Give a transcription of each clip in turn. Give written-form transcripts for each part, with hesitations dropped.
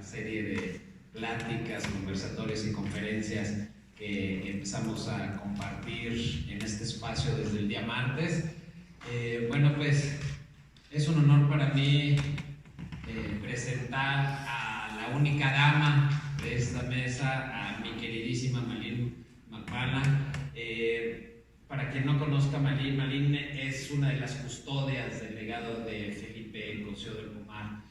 serie de pláticas, conversatorios y conferencias que empezamos a compartir en este espacio desde el día martes. Bueno, pues es un honor para mí presentar a la única dama de esta mesa, a mi queridísima Malin McMahon. Para quien no conozca a Malin es una de las custodias del legado de Felipe Cosío del Pomar.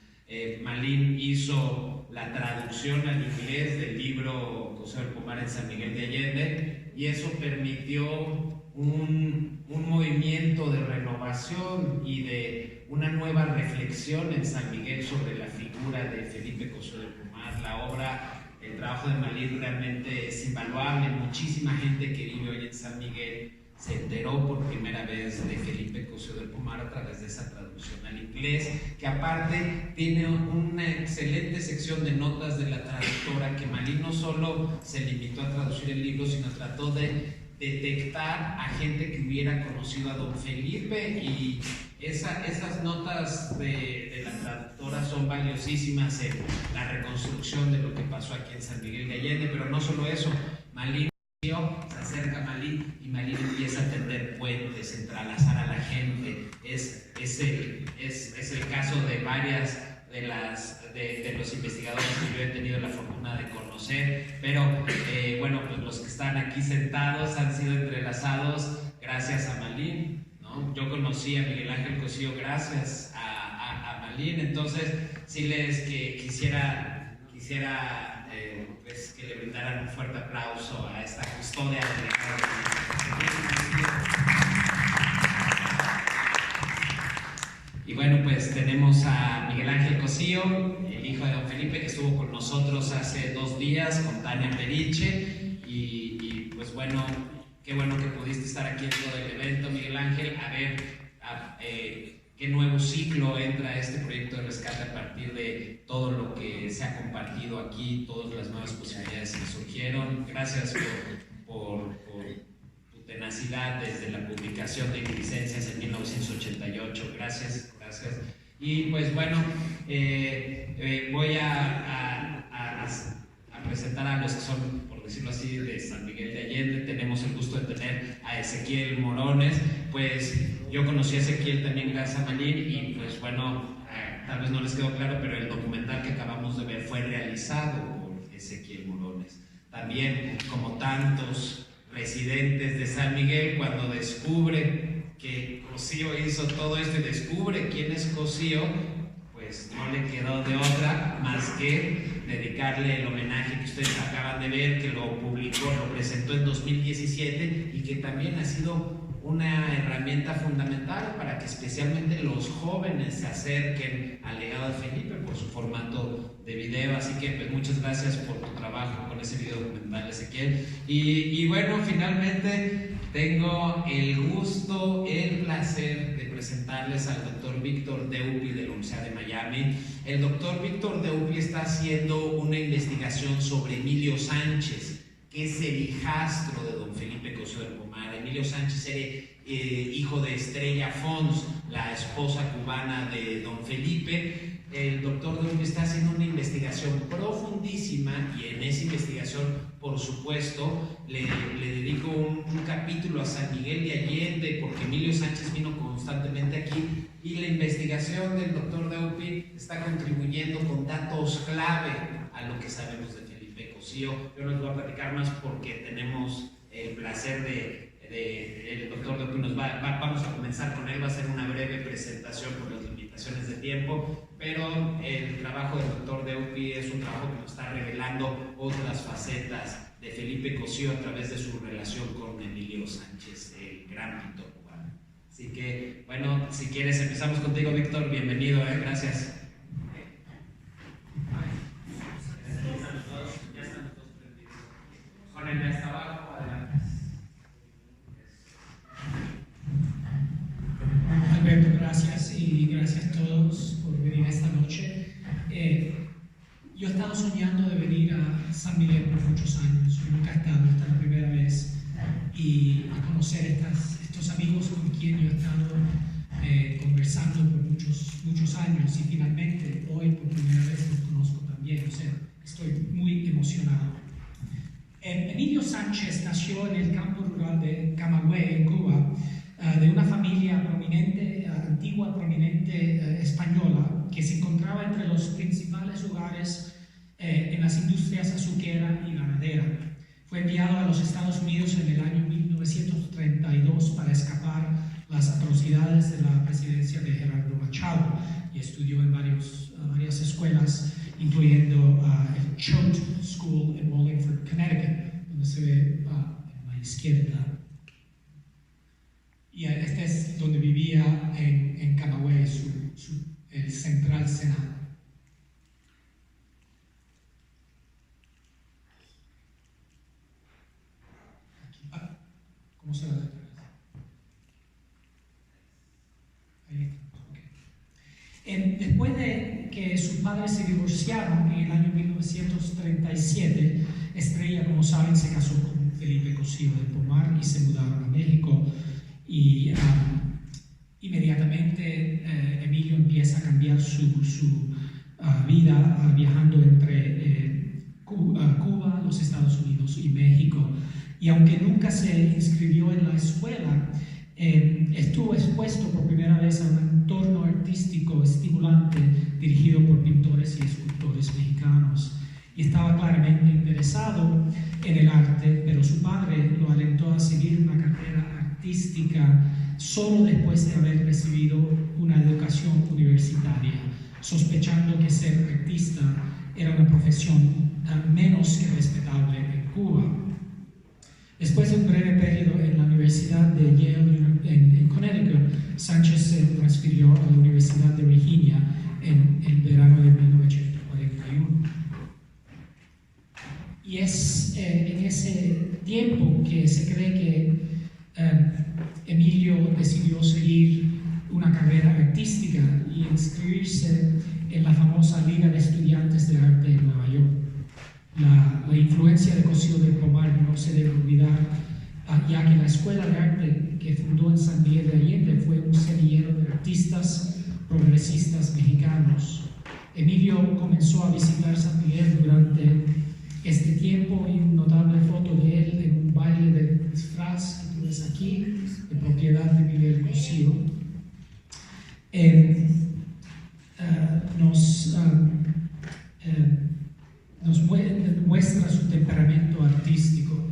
Malin hizo la traducción al inglés del libro Cosío del Pomar en San Miguel de Allende, y eso permitió un movimiento de renovación y de una nueva reflexión en San Miguel sobre la figura de Felipe Cosío del Pomar. La obra, el trabajo de Malin realmente es invaluable. Muchísima gente que vive hoy en San Miguel se enteró por primera vez de Felipe Cosío del Pomar a través de esa traducción al inglés, que aparte tiene una excelente sección de notas de la traductora, que Malin no solo se limitó a traducir el libro, sino trató de detectar a gente que hubiera conocido a don Felipe, y esas notas de la traductora son valiosísimas en la reconstrucción de lo que pasó aquí en San Miguel de Allende. Pero no solo eso, Malin se acerca a Malin y Malin empieza a tender puentes, entrelazar a la gente. Es el caso de varias de los investigadores que yo he tenido la fortuna de conocer, pero bueno, pues los que están aquí sentados han sido entrelazados gracias a Malin, ¿no? Yo conocí a Miguel Ángel Cosío gracias a Malin. Entonces sí quisiera pues que le brindaran un fuerte aplauso a esta custodia del legado. Y bueno, pues tenemos a Miguel Ángel Cosío, el hijo de don Felipe, que estuvo con nosotros hace 2 días con Tania Periche, y pues bueno, qué bueno que pudiste estar aquí en todo el evento, Miguel Ángel. A ver qué nuevo ciclo entra a este proyecto de rescate a partir de todo lo que se ha compartido aquí, todas las nuevas posibilidades que surgieron. Gracias por tu tenacidad desde la publicación de licencias en 1988. Gracias. Y pues bueno, voy a presentar a los que son, por decirlo así, de San Miguel de Allende. Tenemos el gusto de tener a Ezequiel Morones. Pues yo conocí a Ezequiel también gracias a Malin, y pues bueno, tal vez no les quedó claro, pero el documental que acabamos de ver fue realizado por Ezequiel Morones. También, como tantos residentes de San Miguel, cuando descubre que Cosío hizo todo esto y descubre quién es Cosío, pues no le quedó de otra más que dedicarle el homenaje que ustedes acaban de ver, que lo publicó, lo presentó en 2017, y que también ha sido una herramienta fundamental para que especialmente los jóvenes se acerquen al legado de Felipe por su formato de video. Así que pues muchas gracias por tu trabajo con ese video documental, Ezequiel. Y bueno, finalmente tengo el gusto, el placer de presentarles al doctor Víctor Deupi de la Universidad de Miami. El doctor Víctor Deupi está haciendo una investigación sobre Emilio Sánchez, que es el hijastro de don Felipe Cosío del Pomar. Emilio Sánchez era hijo de Estrella Fons, la esposa cubana de don Felipe. El doctor Deupi está haciendo una investigación profundísima, y en esa investigación, por supuesto, le dedico un capítulo a San Miguel de Allende, porque Emilio Sánchez vino constantemente aquí, y la investigación del doctor Deupi está contribuyendo con datos clave a lo que sabemos de Felipe Cosío. Yo no les voy a platicar más porque tenemos el placer el doctor Deupi vamos a comenzar con él. Va a ser una breve presentación por las limitaciones de tiempo, pero el trabajo del doctor Deupi es un trabajo que nos está revelando otras facetas de Felipe Cosío a través de su relación con Emilio Sánchez, el gran pintor cubano. Así que, bueno, si quieres empezamos contigo, Víctor. Bienvenido, gracias. Ya están todos prendidos. Con el de hasta abajo, adelante. Alberto, gracias, y gracias a todos por venir esta noche. Yo he estado soñando de venir a San Miguel por muchos años. Yo nunca he estado, esta es la primera vez, y a conocer estos amigos con quien yo he estado conversando por muchos años, y finalmente hoy por primera vez los conozco también. o sea, estoy muy emocionado. Emilio Sánchez nació en el campo rural de Camagüey, en Cuba, de una familia prominente, antigua prominente española, que se encontraba entre los principales hogares en las industrias azuquera y ganadera. Fue enviado a los Estados Unidos en el año 1932 para escapar las atrocidades de la presidencia de Gerardo Machado y estudió en varias escuelas, incluyendo el Choate School en Wallingford, Connecticut, donde se ve en la izquierda. Y este es donde vivía en Camagüey, el Central Senado. ¿Cómo se va a detener? Ahí está. Okay. Después de que sus padres se divorciaron en el año 1937, Estrella, como saben, se casó con Felipe Cosío del Pomar y se mudaron a México. Y inmediatamente Emilio empieza a cambiar su vida viajando entre Cuba, los Estados Unidos y México. Y aunque nunca se inscribió en la escuela, estuvo expuesto por primera vez a un entorno artístico estimulante dirigido por pintores y escultores mexicanos. Y estaba claramente interesado en el arte, pero su padre lo alentó a seguir una carrera artística solo después de haber recibido una educación universitaria, sospechando que ser artista era una profesión menos que respetable en Cuba. Después de un breve periodo en la Universidad de Yale en Connecticut, Sánchez se transfirió a la Universidad de Virginia en el verano de 1941. Y es en ese tiempo que se cree que Emilio decidió seguir una carrera artística y inscribirse en la famosa Liga de Estudiantes de Arte en Nueva York. La influencia de Cosío del Pomar no se debe olvidar, ya que la Escuela de Arte que fundó en San Miguel de Allende fue un semillero de artistas progresistas mexicanos. Emilio comenzó a visitar San Miguel durante este tiempo y una notable foto de él en un baile de disfraz que tú ves aquí, de propiedad de Miguel Cosío, nos muestra su temperamento artístico.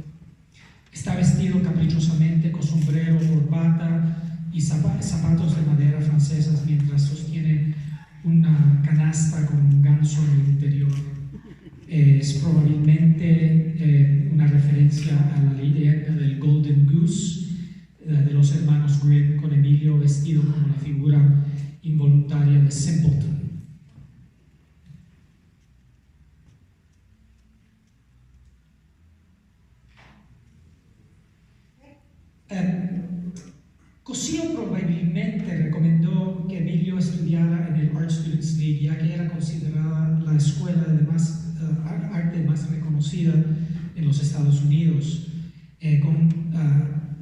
Está vestido caprichosamente con sombrero, corbata y zapatos de madera francesas mientras sostiene una canasta con un ganso en el interior. Es probablemente una referencia a la leyenda del Golden Goose de los hermanos Grimm, con Emilio vestido como la figura involuntaria de Simpleton. Cosío probablemente recomendó que Emilio estudiara en el Art Students League, ya que era considerada la escuela de arte más reconocida en los Estados Unidos, con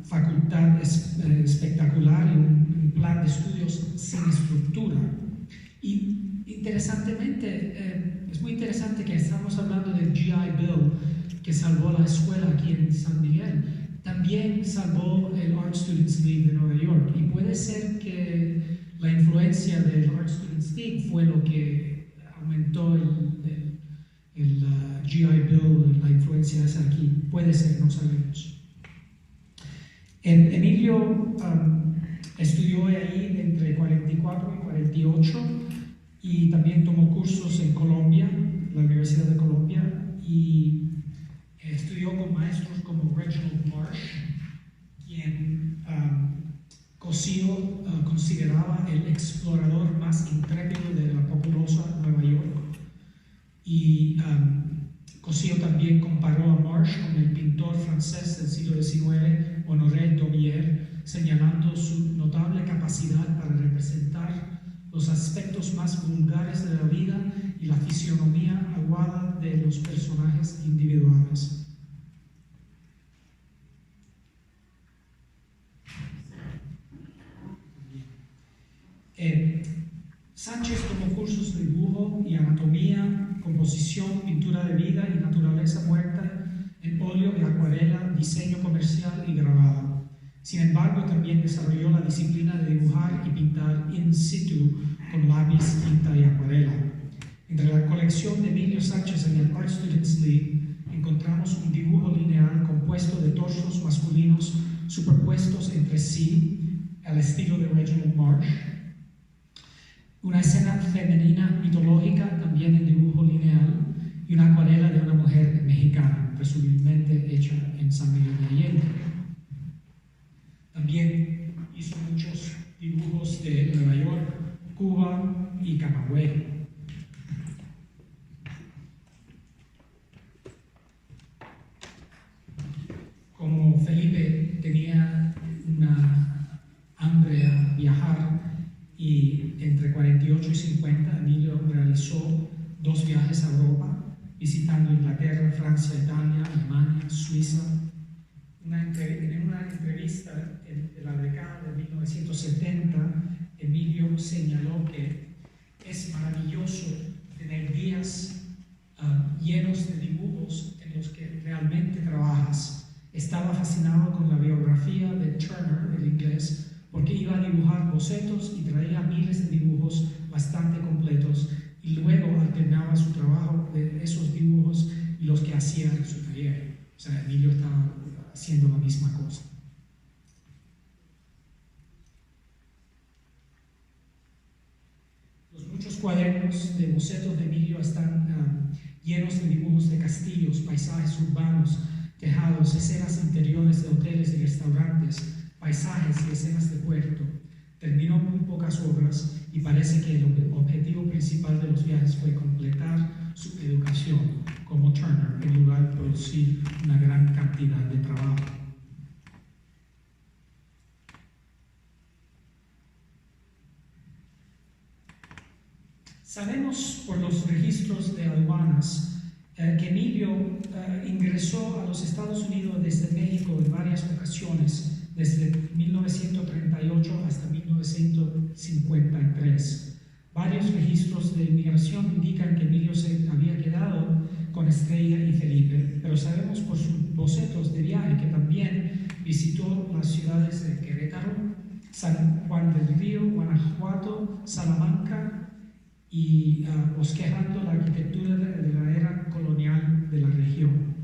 facultad espectacular y un plan de estudios sin estructura. Y interesantemente, es muy interesante que estamos hablando del GI Bill que salvó la escuela aquí en San Miguel. También salvó el Art Students League de Nueva York, y puede ser que la influencia del Art Students League fue lo que aumentó el GI Bill, la influencia esa aquí. Puede ser, no sabemos. Emilio estudió ahí entre 44 y 48 y también tomó cursos en Colombia, la Universidad de Colombia, y estudió con maestros como Reginald Marsh, quien Cosío consideraba el explorador más intrépido de la populosa Nueva York. Y Cosío también comparó a Marsh con el pintor francés del siglo XIX, Honoré Daumier, señalando su notable capacidad para representar los aspectos más vulgares de la vida y la fisionomía aguada de los personajes individuales. Sánchez tomó cursos de dibujo y anatomía, composición, pintura de vida y naturaleza muerta en óleo y acuarela, diseño comercial y grabado. Sin embargo, también desarrolló la disciplina de dibujar y pintar in situ con lápiz, tinta y acuarela. Entre la colección de Emilio Sánchez en el Art Students League encontramos un dibujo lineal compuesto de torsos masculinos superpuestos entre sí, al estilo de Reginald Marsh, una escena femenina mitológica también en dibujo lineal y una acuarela de una mujer mexicana, presumiblemente hecha en San Miguel de Allende. También hizo muchos dibujos de Nueva York, Cuba y Camagüey. Como Felipe tenía una hambre a viajar y entre 48 y 50 Emilio realizó 2 viajes a Europa, visitando Inglaterra, Francia, Italia, Alemania, Suiza. En una entrevista de la década de 1970, Emilio señaló que es maravilloso tener días llenos de dibujos en los que realmente trabajas. Estaba fascinado con la biografía de Turner, el inglés, porque iba a dibujar bocetos y traía miles de dibujos bastante completos y luego alternaba su trabajo de esos dibujos y los que hacía en su taller. O sea, Emilio estaba haciendo la misma cosa. Los muchos cuadernos de bocetos de Emilio están llenos de dibujos de castillos, paisajes urbanos, tejados, escenas interiores de hoteles y restaurantes, paisajes y escenas de puerto. Terminó muy pocas obras y parece que el objetivo principal de los viajes fue completar su educación como Turner en lugar de producir una gran cantidad de trabajo. Sabemos por los registros de aduanas que Emilio ingresó a los Estados Unidos desde México en varias ocasiones, desde 1938 hasta 1953. Varios registros de inmigración indican que Emilio se había quedado con Estrella y Felipe, pero sabemos por sus bocetos de viaje que también visitó las ciudades de Querétaro, San Juan del Río, Guanajuato, Salamanca, y bosquejando la arquitectura de la era colonial de la región.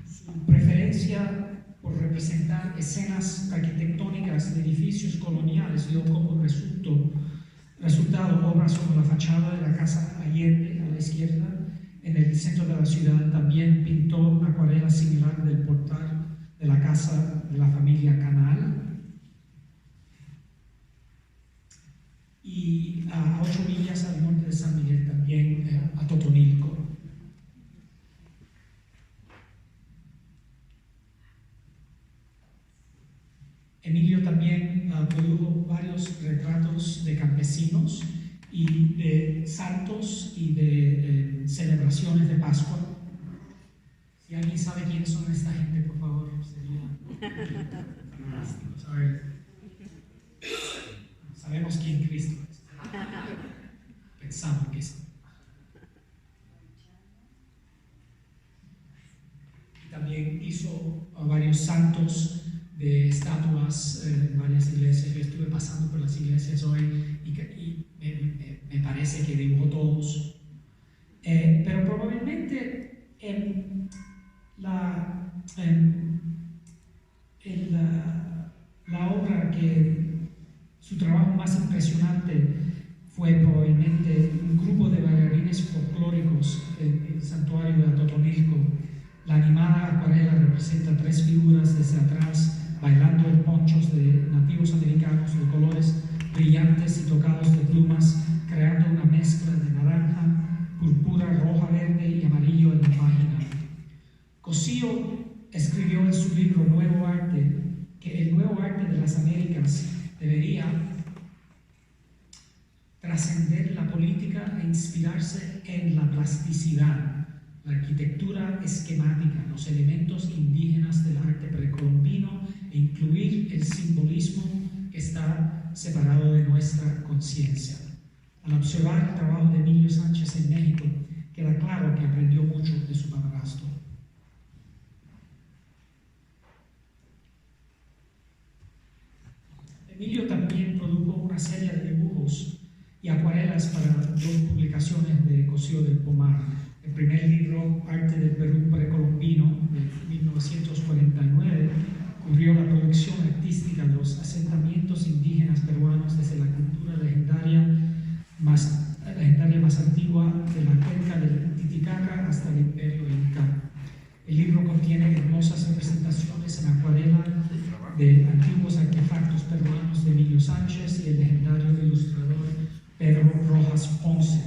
Su preferencia por representar escenas arquitectónicas de edificios coloniales dio como resultado obras como la fachada de la Casa Allende a la izquierda. En el centro de la ciudad también pintó una acuarela similar del portal de la casa de la familia Canal. Y a 8 millas al norte de San Miguel también a Totonilco. Emilio también produjo varios retratos de campesinos y de santos y de celebraciones de Pascua. Si alguien sabe quiénes son esta gente, por favor, sería fantástico saber. Sabemos quién Cristo es. Pensamos que es. También hizo varios santos de estatuas en varias iglesias. Yo estuve pasando por las iglesias hoy y me parece que dibujó todos. Pero probablemente la obra que su trabajo más impresionante fue probablemente un grupo de bailarines folclóricos en el santuario de Totonilco. La animada acuarela representa 3 figuras desde atrás bailando en ponchos de nativos americanos de colores brillantes y tocados de plumas, creando una mezcla de naranja, púrpura, roja, verde y amarillo en la página. Cossío escribió en su libro Nuevo Arte que el nuevo arte de las Américas debería trascender la política e inspirarse en la plasticidad, la arquitectura esquemática, los elementos indígenas del arte precolombino e incluir el simbolismo que está separado de nuestra conciencia. Al observar el trabajo de Emilio Sánchez en México, queda claro que aprendió mucho de su padrastro. Emilio también produjo una serie de dibujos y acuarelas para 2 publicaciones de Cosío del Pomar. El primer libro, Arte del Perú Precolombino, de 1949, cubrió la producción artística de los asentamientos indígenas peruanos desde la cultura legendaria más antigua de la cuenca del Titicaca hasta el Imperio Inca. El libro contiene hermosas representaciones en acuarela de antiguos artefactos peruanos de Emilio Sánchez y el legendario ilustrador Pedro Rojas Ponce,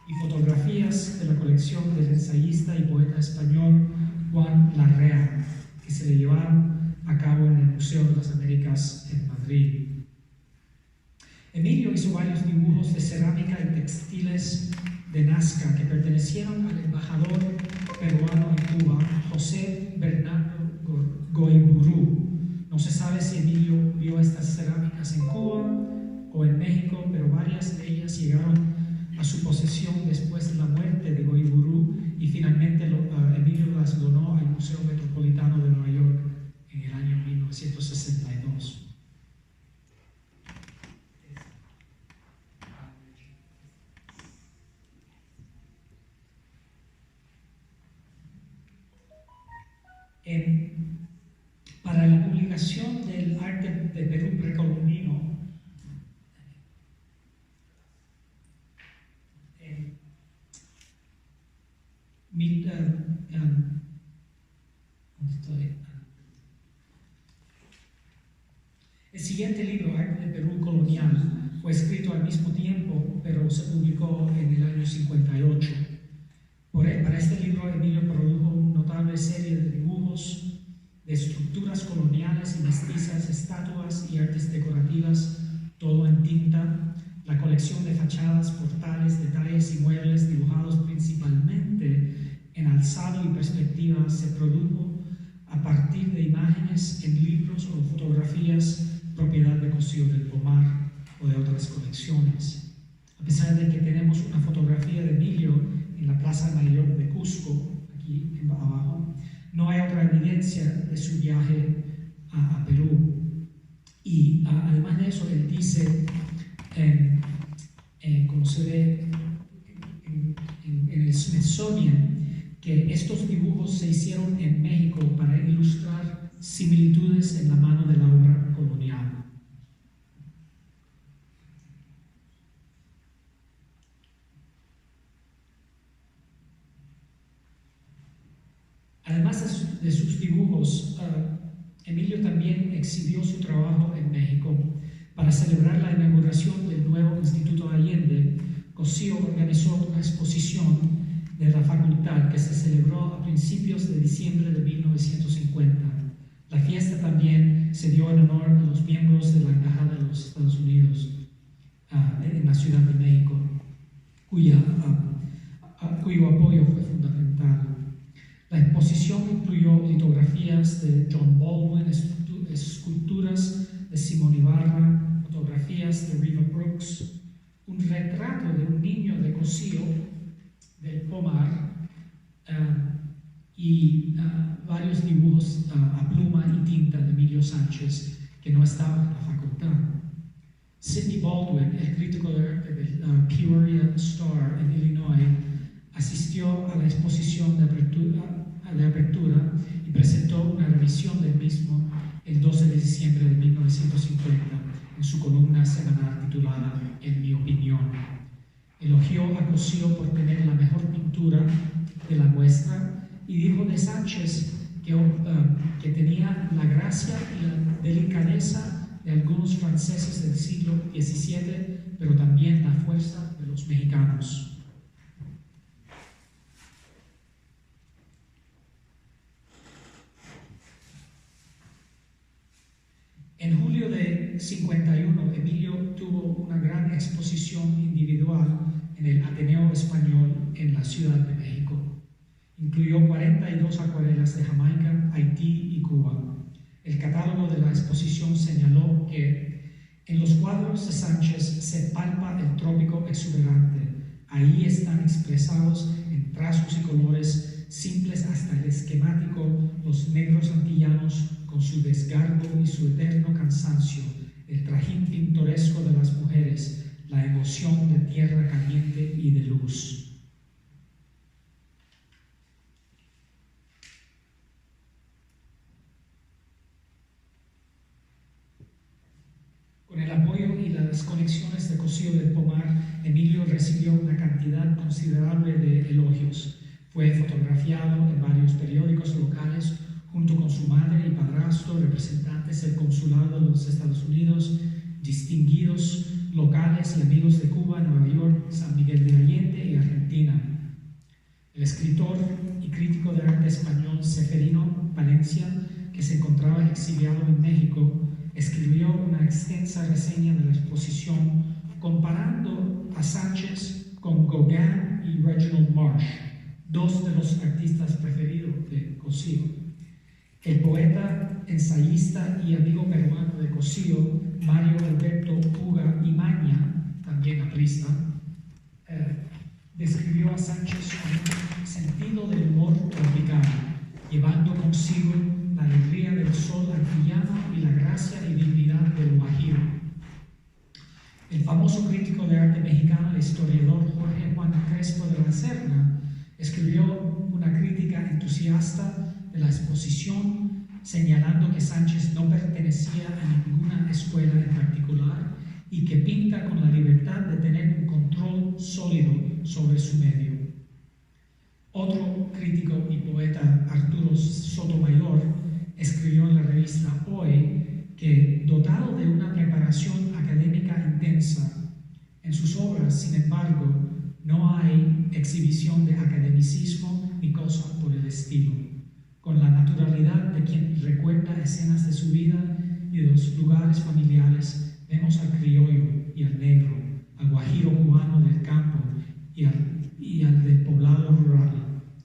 y fotografías de la colección del ensayista y poeta español Juan Larrea, que se le llevaron a cabo en el Museo de las Américas en Madrid. Emilio hizo varios dibujos de cerámica y textiles de Nazca que pertenecieron al embajador peruano en Cuba, José Bernardo Goiburú. No se sabe si Emilio vio estas cerámicas en Cuba o en México, pero varias de ellas llegaron a su posesión después de la muerte de Goiburú y finalmente Emilio las donó al Museo Metropolitano de Nueva York en el año 1962. Para la publicación del Arte de Perú Precolombino, el siguiente libro, Arte de Perú Colonial, fue escrito al mismo tiempo, pero se publicó en el año 58. Para este libro, Emilio produjo una notable serie de dibujos de estructuras coloniales y mestizas, estatuas y artes decorativas, todo en tinta, la colección de fachadas, portales, detalles y muebles dibujados principalmente en alzado y perspectiva se produjo a partir de imágenes en libros o fotografías propiedad de Cosío del Pomar o de otras colecciones. A pesar de que tenemos una fotografía de Emilio en la Plaza Mayor de Cusco, aquí abajo, no hay otra evidencia de su viaje a Perú. Y además de eso, él dice, como se ve en el Smithsonian, que estos dibujos se hicieron en México para ilustrar similitudes en la mano de la obra colonial. Además de sus dibujos, Emilio también exhibió su trabajo en México. Para celebrar la inauguración del nuevo Instituto Allende, Cosío organizó una exposición de la facultad que se celebró a principios de diciembre de 1950. La fiesta también se dio en honor a los miembros de la Embajada de los Estados Unidos en la Ciudad de México, cuyo apoyo fue fundamental. La exposición incluyó litografías de John Baldwin, esculturas de Simón Ibarra, fotografías de Riva Brooks, un retrato de un niño de Cosío del Pomar y varios dibujos a pluma y tinta de Emilio Sánchez que no estaban en la facultad. Sidney Baldwin, el crítico de arte del Peoria Star en Illinois, asistió a la exposición de apertura y presentó una revisión del mismo el 12 de diciembre de 1950 en su columna semanal titulada En mi opinión. Elogió a Cosío por tener la mejor pintura de la muestra y dijo de Sánchez que tenía la gracia y la delicadeza de algunos franceses del siglo XVII, pero también la fuerza de los mexicanos. En julio de 51, Emilio tuvo una gran exposición individual en el Ateneo Español en la Ciudad de México. Incluyó 42 acuarelas de Jamaica, Haití y Cuba. El catálogo de la exposición señaló que en los cuadros de Sánchez se palpa el trópico exuberante. Ahí están expresados en trazos y colores simples hasta el esquemático los negros antillanos con su desgarbo y su eterno cansancio, el trajín pintoresco de las mujeres, la emoción de tierra caliente y de luz. Con el apoyo y las conexiones de Cosío del Pomar, Emilio recibió una cantidad considerable de elogios. Fue fotografiado en varios periódicos locales junto con su madre y padrastro, representantes del consulado de los Estados Unidos, distinguidos locales y amigos de Cuba, Nueva York, San Miguel de Allende y Argentina. El escritor y crítico de arte español Seferino Palencia, que se encontraba exiliado en México, escribió una extensa reseña de la exposición comparando a Sánchez con Gauguin y Reginald Marsh, dos de los artistas preferidos de Cosío. El poeta, ensayista y amigo peruano de Cosío, Mario Alberto Puga Imaña, también aprista, describió a Sánchez con un sentido del humor tropical, llevando consigo la alegría del sol antillano y la gracia y dignidad del guajiro. El famoso crítico de arte mexicano, el historiador Jorge Juan Crespo de la Serna, escribió una crítica entusiasta de la exposición, señalando que Sánchez no pertenecía a ninguna escuela en particular y que pinta con la libertad de tener un control sólido sobre su medio. Otro crítico y poeta, Arturo Sotomayor, escribió en la revista Hoy que, dotado de una preparación académica intensa, en sus obras, sin embargo, no hay exhibición de academicismo ni cosa por el estilo. Con la naturalidad de quien recuerda escenas de su vida y de los lugares familiares, vemos al criollo y al negro, al guajiro cubano del campo y al del poblado rural,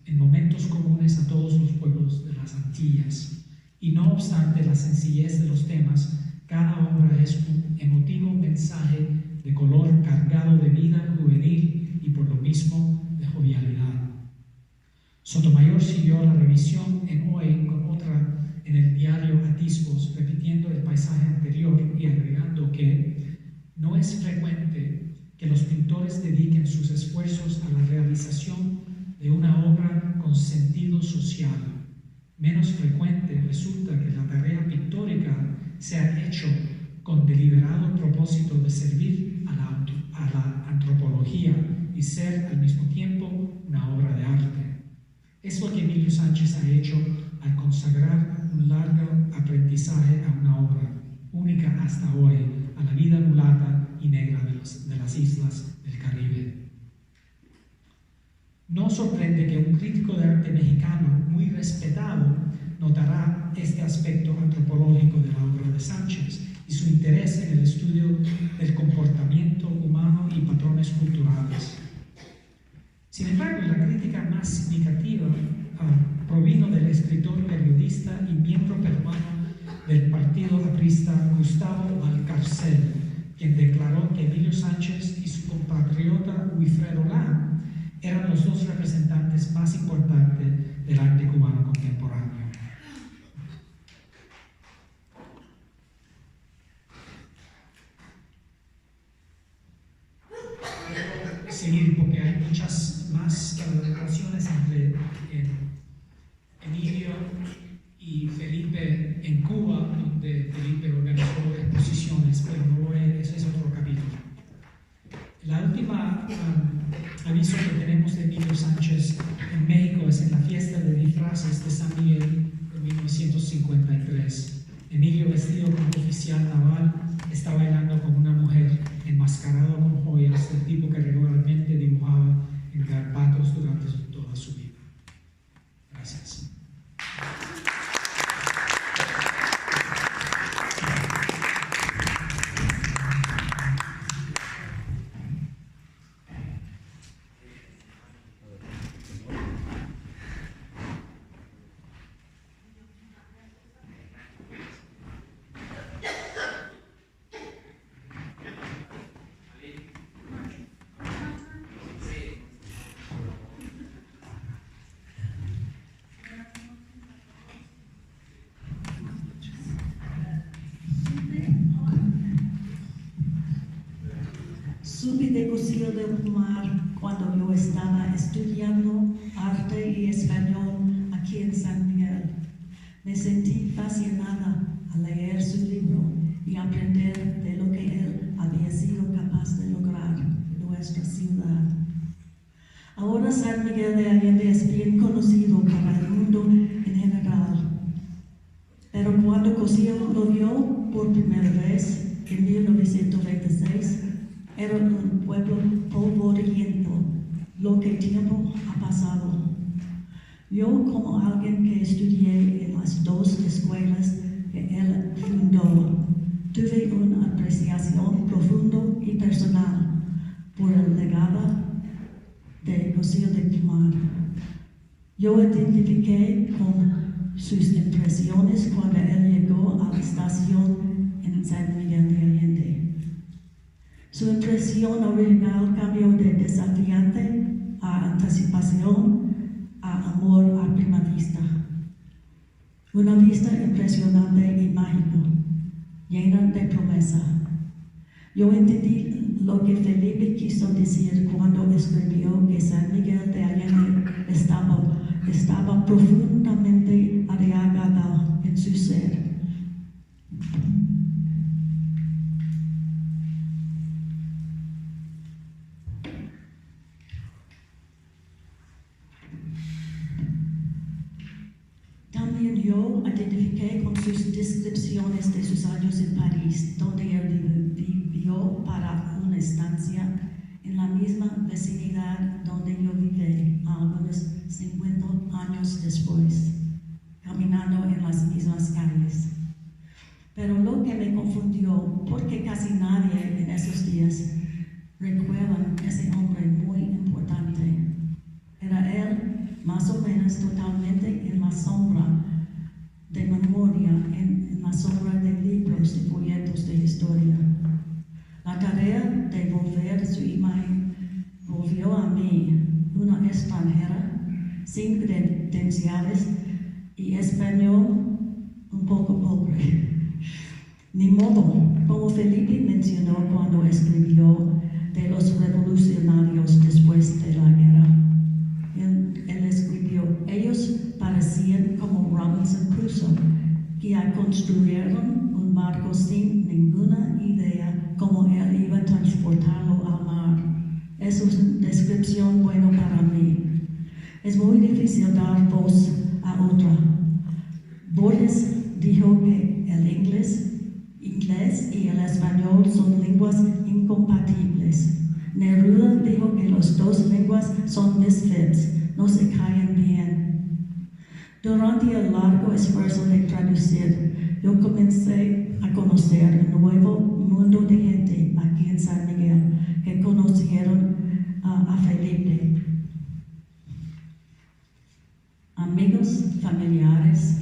en momentos comunes a todos los pueblos de las Antillas. Y no obstante la sencillez de los temas, cada obra es un emotivo mensaje de color cargado de vida juvenil y por lo mismo de jovialidad. Sotomayor siguió la revisión en Hoy con otra en el diario Atisbos, repitiendo el paisaje anterior y agregando que no es frecuente que los pintores dediquen sus esfuerzos a la realización de una obra con sentido social. Menos frecuente resulta que la tarea pictórica sea hecho con deliberado propósito de servir a la antropología y ser al mismo tiempo una obra de arte. Es lo que Emilio Sánchez ha hecho al consagrar un largo aprendizaje a una obra, única hasta hoy, a la vida mulata y negra de las islas del Caribe. No sorprende que un crítico de arte mexicano muy respetado notará este aspecto antropológico de la obra de Sánchez y su interés en el estudio del comportamiento humano y patrones culturales. Sin embargo, la crítica más significativa provino del escritor, periodista y miembro peruano del partido aprista Gustavo Valcarcel, quien declaró que Emilio Sánchez y su compatriota Wilfredo Lam eran los dos representantes más importantes del arte cubano contemporáneo. Seguir, porque hay muchas más relaciones entre Emilio y Felipe en Cuba, donde Felipe organizó exposiciones, pero ese es otro capítulo. La última aviso que tenemos de Emilio Sánchez en México es en la fiesta de disfraces de San Miguel de 1953. Emilio, vestido como oficial naval, está bailando con una mujer enmascarado con joyas del tipo que regularmente dibujaba en Carpatos durante toda su vida. Gracias. Supe de Cosío del Plumar cuando yo estaba estudiando arte y español aquí en San Miguel. Me sentí fascinada al leer su libro y aprender de lo que él había sido capaz de lograr en nuestra ciudad. Ahora San Miguel de Allende es bien conocido para el mundo en general, pero cuando Cosío lo vio por primera vez en 1926, era un pueblo polvoriento, lo que tiempo ha pasado. Yo, como alguien que estudié en las dos escuelas que él fundó, tuve una apreciación profunda y personal por el legado de Cosío del Plumar. Yo identifiqué con sus impresiones cuando él llegó a la estación en San Miguel de Allende. Su impresión original cambió de desafiante a anticipación a amor a primera vista. Una vista impresionante y mágica, llena de promesa. Yo entendí lo que Felipe quiso decir cuando escribió que San Miguel de Allende estaba profundamente arraigado en su ser. También yo identifiqué con sus descripciones de sus años en París, donde él vivió para una estancia en la misma vecinidad donde yo viví algunos 50 años después, caminando en las mismas calles. Pero lo que me confundió, porque casi nadie en esos días recuerda a ese hombre muy importante, era él más o menos totalmente en la sombra de memoria, en la sombra de libros y folletos de historia. La tarea de volver su imagen volvió a mí, una extranjera, sin credenciales y español un poco pobre. Ni modo, como Felipe mencionó cuando escribió de los revolucionarios después de la guerra. Él escribió, ellos parecían como Robinson Crusoe, que construyeron un barco sin ninguna idea cómo él iba a transportarlo al mar. Eso es una descripción buena para mí. Es muy difícil dar voz a otra. Borges dijo que el inglés y el español son lenguas incompatibles. Neruda dijo que las dos lenguas son misfits, no se caen bien. Durante el largo esfuerzo de traducir, yo comencé a conocer un nuevo mundo de gente aquí en San Miguel que conocieron a Felipe. Amigos, familiares,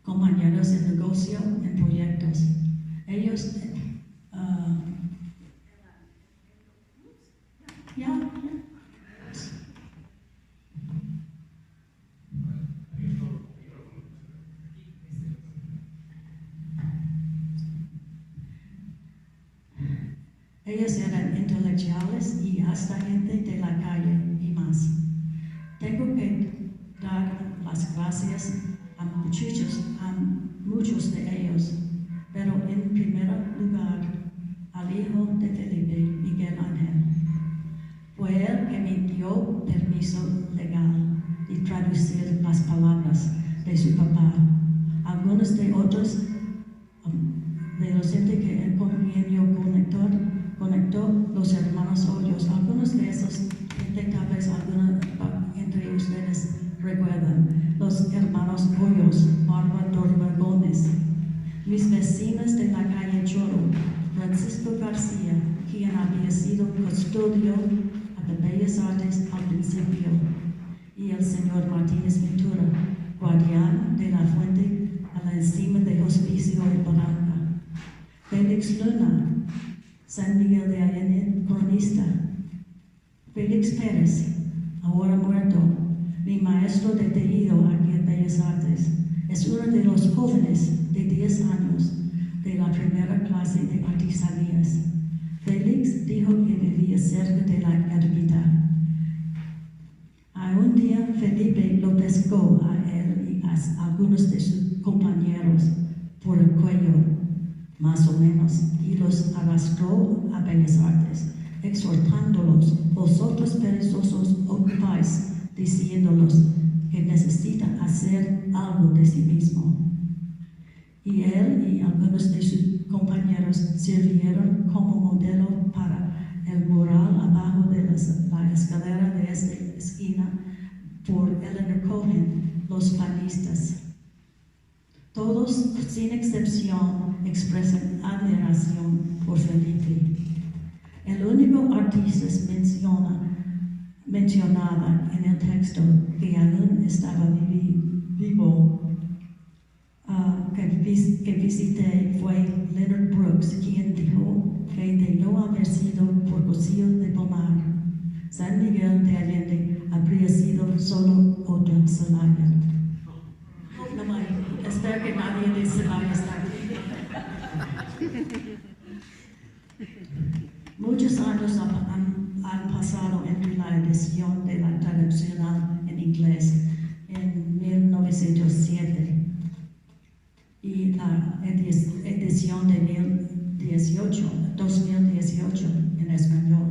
compañeros de negocio, en proyectos. Ellos ellos eran intelectuales y hasta gente de la calle y más. Tengo que dar las gracias a muchos de ellos, pero en primer lugar al hijo de Felipe, Miguel Ángel. Fue él que me dio permiso legal de traducir las palabras de su papá. Algunos de otros de los gente que con quien yo conectó los hermanos Hoyos. Algunos de esos gente, tal vez algunos entre ustedes recuerdan, los hermanos Hoyos, Bárbara Dorma Gómez, mis vecinos de la calle Choro, Francisco García, quien había sido custodio de Bellas Artes al principio, y el señor Martínez Ventura, guardián de la fuente a la encima del hospicio de Barranca. Félix Luna, San Miguel de Allende, cronista. Félix Pérez, ahora muerto, mi maestro de tejido aquí en Bellas Artes, es uno de los jóvenes de 10 años de la primera clase de artesanías. Félix dijo algunos de sus compañeros por el cuello, más o menos, y los arrastró a Bellas Artes, exhortándolos: vosotros perezosos ocupáis, diciéndolos que necesitan hacer algo de sí mismo. Y él y algunos de sus compañeros sirvieron como modelo para el mural abajo de la escalera de esta esquina por Eleanor Cohen, los panistas. Todos, sin excepción, expresan admiración por Felipe. El único artista mencionada en el texto que aún estaba vivo que visité fue Leonard Brooks, quien dijo que de no haber sido por Cosillo de Pomar, San Miguel de Allende habría sido solo otro Celaya. Espero que nadie de Celaya está aquí. Muchos años han pasado entre la edición de la tradicional en inglés en 1907 y la edición de 2018 en español.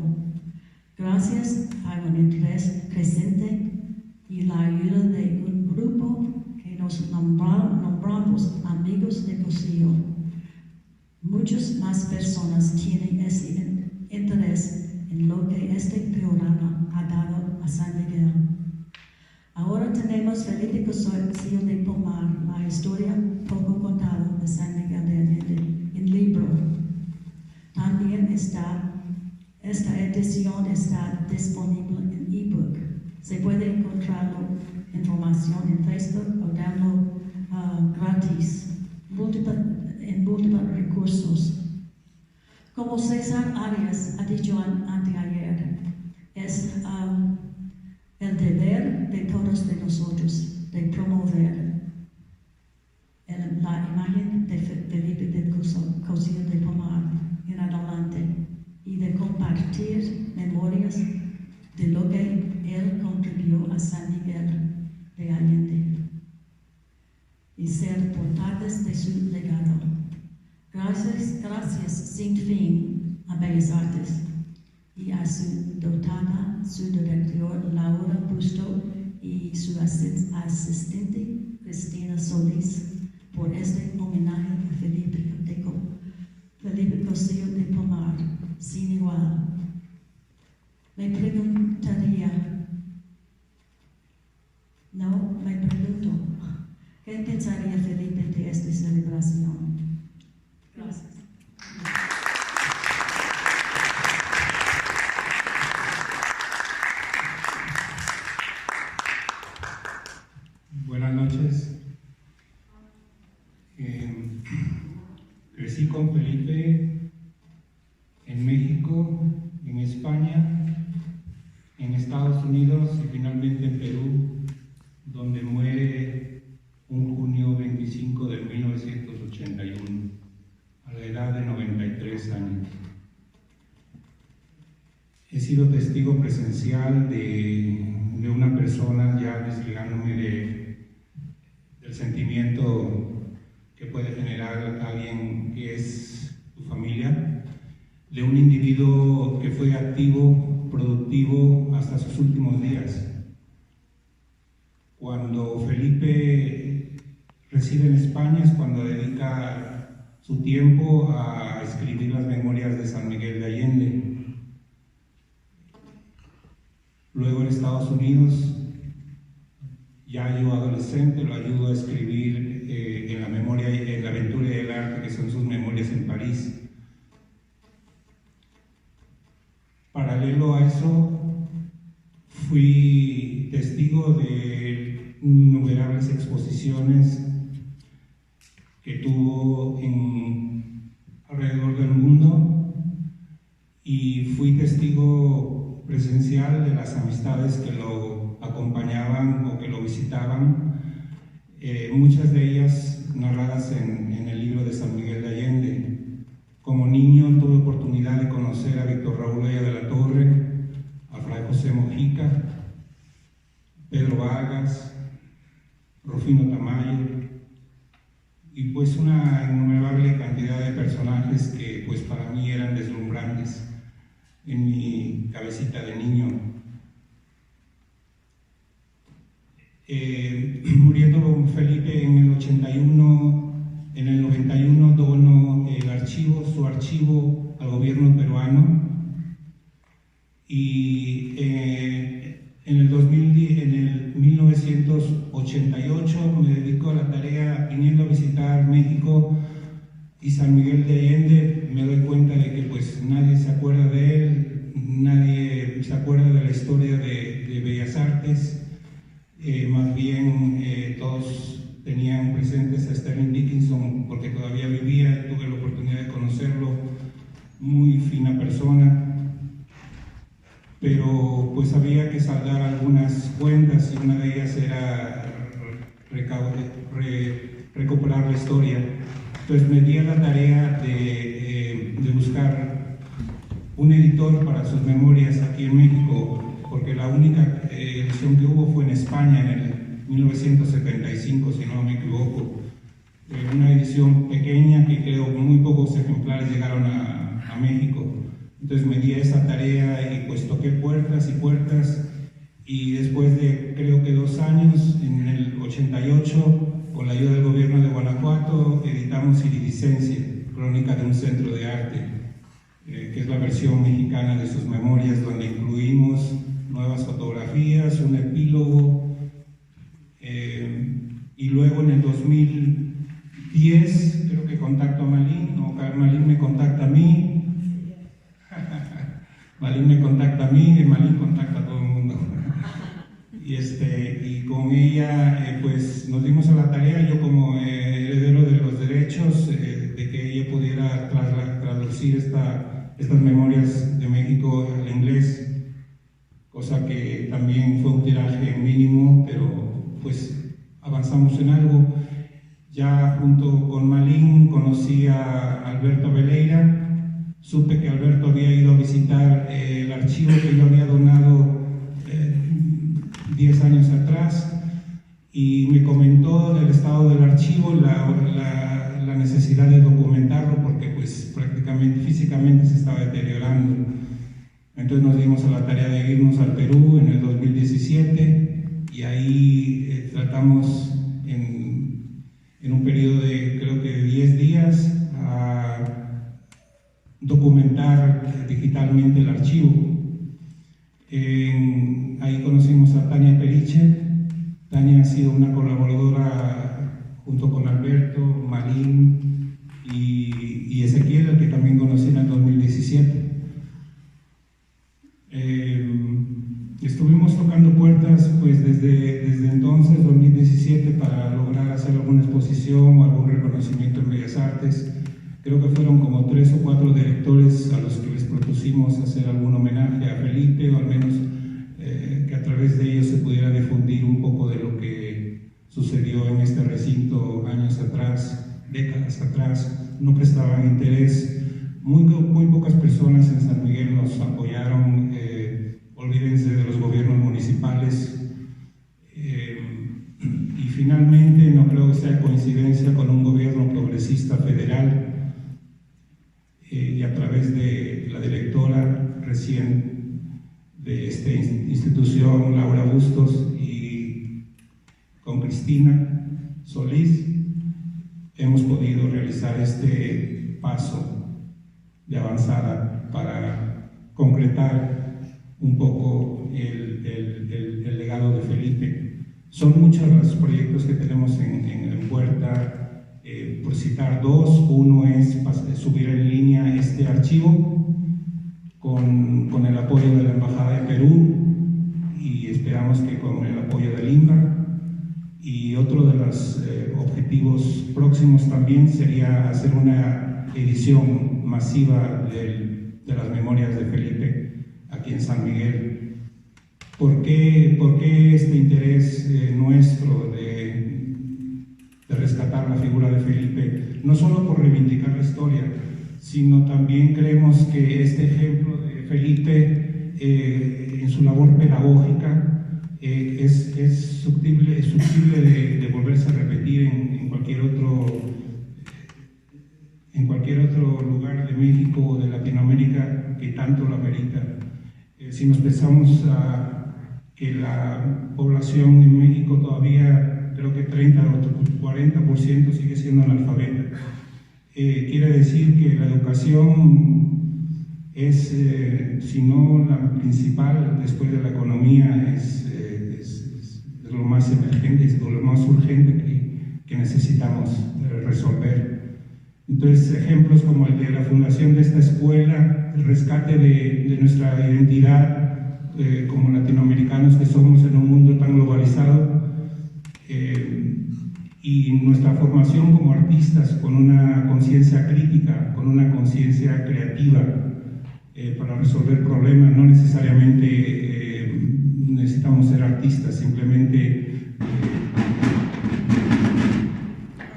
Gracias a un interés creciente y la ayuda de un grupo que nos nombramos amigos de Cosillo, muchas más personas tienen ese interés en lo que este programa ha dado a San Miguel. Ahora tenemos Felipe Cosillo de Pomar, la historia poco contada de San Miguel de Allende, en libro. También esta edición está disponible en ebook. Se puede encontrar información en Facebook o download gratis en múltiples recursos. Como César Arias ha dicho anteayer, es el deber de todos de nosotros de promover la imagen de Felipe de Cosillo de Pomar en adelante y de compartir memorias de lo que él contribuyó a San Miguel de Allende y ser portadores de su legado. Gracias sin fin a Bellas Artes y a su dotada, su director Laura Busto y su asistente Cristina Solís por este homenaje a Felipe Cosillo de Pomar, sin igual. Me pregunto, ¿qué pensaría Felipe de esta celebración? Gracias. Buenas noches. Crecí con Felipe en México, en España, en Estados Unidos y finalmente en Perú, donde muere un junio 25 de 1981, a la edad de 93 años. He sido testigo presencial de una persona, ya desligándome del sentimiento que puede generar alguien que es tu familia, de un individuo que fue activo, productivo hasta sus últimos días. Cuando Felipe reside en España es cuando dedica su tiempo a escribir las memorias de San Miguel de Allende. Luego en Estados Unidos, ya yo adolescente, lo ayudo a escribir en la memoria, en la aventura y el arte, que son sus memorias en París. Paralelo a eso, fui testigo de innumerables exposiciones que tuvo alrededor del mundo y fui testigo presencial de las amistades que lo acompañaban o que lo visitaban, muchas de ellas narradas en el libro de San Miguel de Allende. Como niño tuve oportunidad de conocer a Víctor Raúl Aya de la Torre, a Fray José Mojica, Pedro Vargas, Rufino Tamayo, y pues una innumerable cantidad de personajes que pues para mí eran deslumbrantes en mi cabecita de niño. Muriendo don Felipe en el 81, en el 91 donó su archivo al gobierno peruano, y en el 1988 me dedico a la tarea, viniendo a visitar México y San Miguel de Allende. Me doy cuenta de que pues nadie se acuerda de él, nadie se acuerda de la historia de Bellas Artes. Más bien todos tenían presentes a Sterling Dickinson porque todavía vivía y tuve la oportunidad de conocerlo, muy fina persona, pero pues había que saldar algunas cuentas y una de ellas era recuperar la historia. Entonces me di a la tarea de buscar un editor para sus memorias aquí en México, porque la única edición que hubo fue en España en el 1975, si no me equivoco. Una edición pequeña que creo muy pocos ejemplares llegaron a México. Entonces me di a esa tarea y pues toqué puertas y puertas, y después de creo que 2 años, en el 88, con la ayuda del gobierno de Guanajuato, editamos Iridicencia, Crónica de un Centro de Arte, que es la versión mexicana de sus memorias, donde incluimos nuevas fotografías, un epílogo, y luego en el 2010 creo que contacto a Malín, o Malín me contacta a mí, Malín me contacta a mí, y Malín contacta a todo el mundo. Y con ella pues nos dimos a la tarea, yo como heredero de los derechos, de que ella pudiera traducir estas memorias de México al inglés, cosa que también fue un tiraje mínimo, pero pues avanzamos en algo. Ya junto con Malín conocí a Alberto Veleira. Supe que Alberto había ido a visitar el archivo que yo había donado 10 años atrás, y me comentó del estado del archivo, la necesidad de documentarlo porque pues prácticamente físicamente se estaba deteriorando. Entonces nos dimos a la tarea de irnos al Perú en el 2017, y ahí tratamos en un periodo de creo que 10 días a documentar digitalmente el archivo. Ahí conocimos a Tania Periche. Tania ha sido una colaboradora junto con Alberto, Malín y Ezequiel, al que también conocí en el 2017. Estuvimos tocando puertas pues desde entonces, 2017, para lograr hacer alguna exposición o algún reconocimiento en Bellas Artes. Creo que fueron como 3 o 4 directores a los que les propusimos hacer algún homenaje a Felipe, o al menos que a través de ellos se pudiera difundir un poco de lo que sucedió en este recinto años atrás, décadas atrás. No prestaban interés. Muy pocas personas en San Miguel nos apoyaron. Olvídense de los gobiernos municipales. Y finalmente, no creo que sea coincidencia, con un gobierno progresista federal, y a través de la directora recién de esta institución, Laura Bustos, y con Cristina Solís, hemos podido realizar este paso de avanzada para concretar un poco el legado de Felipe. Son muchos los proyectos que tenemos en puerta. Por citar 2, uno es subir en línea este archivo con el apoyo de la Embajada de Perú, y esperamos que con el apoyo del INBA. Y otro de los objetivos próximos también sería hacer una edición masiva de las memorias de Felipe aquí en San Miguel. ¿Por qué este interés nuestro de rescatar la figura de Felipe? No solo por reivindicar la historia, sino también creemos que este ejemplo de Felipe en su labor pedagógica es susceptible de volverse a repetir en cualquier otro en cualquier otro lugar de México o de Latinoamérica que tanto lo amerita. Si nos pensamos que la población en México todavía creo que 30 o 40% sigue siendo analfabeta, quiere decir que la educación es, si no la principal después de la economía, es lo más emergente, es lo más urgente que necesitamos resolver. Entonces, ejemplos como el de la fundación de esta escuela, el rescate de nuestra identidad como latinoamericanos que somos en un mundo tan globalizado, y nuestra formación como artistas con una conciencia crítica, con una conciencia creativa para resolver problemas. No necesariamente necesitamos ser artistas, simplemente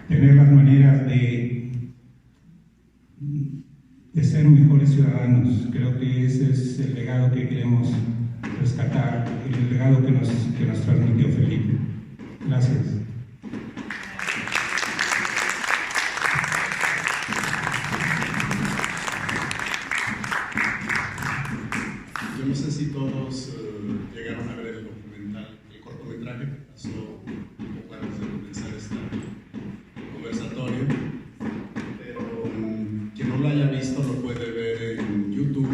tener las maneras de ser mejores ciudadanos. Creo que ese es el legado que queremos rescatar, el legado que nos transmitió Felipe. Gracias. Yo no sé si todos llegaron a ver el cortometraje que pasó poco antes de comenzar este conversatorio, pero quien no lo haya visto lo puede ver en YouTube,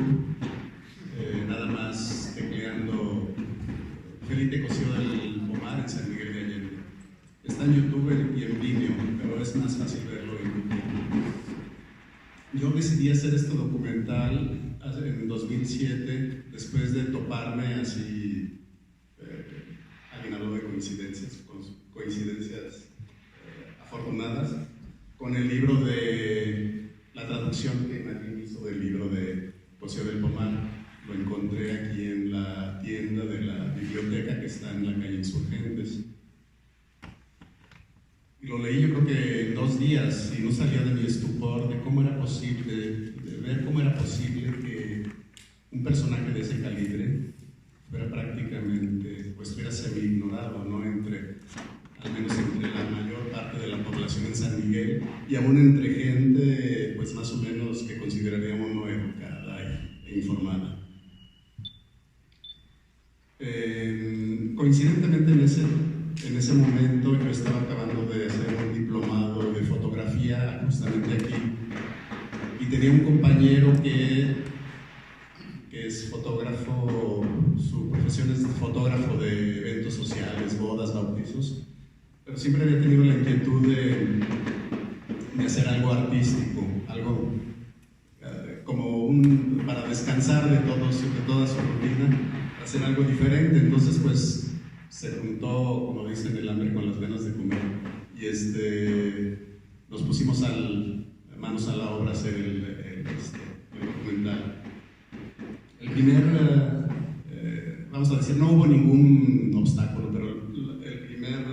nada más tecleando Felipe Cosío del Pomar en San Miguel de Allende. Está en YouTube y en Vimeo, pero es más fácil verlo en YouTube. Yo decidí hacer este documental en 2007, después de toparme así, alguien habló de coincidencias afortunadas, con el libro de la traducción que Marín hizo del libro de Cosío del Pomar. Lo encontré aquí en la tienda de la biblioteca que está en la calle Insurgentes. Y lo leí yo creo que en 2 días y no salía de mi estupor de cómo era posible, de ver cómo era posible que un personaje de ese calibre fuera prácticamente, pues fuera semi-ignorado, ¿no? Al menos entre la mayor parte de la población en San Miguel y aún entre gente, pues más o menos que consideraríamos no educada e informada. Coincidentemente en ese momento yo estaba acabando de hacer un diplomado de fotografía justamente aquí y tenía un compañero que es fotógrafo, su profesión es fotógrafo de eventos sociales, bodas, bautizos, pero siempre había tenido la inquietud de hacer algo artístico, algo como para descansar de toda su rutina, hacer algo diferente. Entonces pues se juntó, como dicen, el hambre con las ganas de comer y nos pusimos manos a la obra a hacer el documental. El primer, vamos a decir, no hubo ningún obstáculo, pero el primer,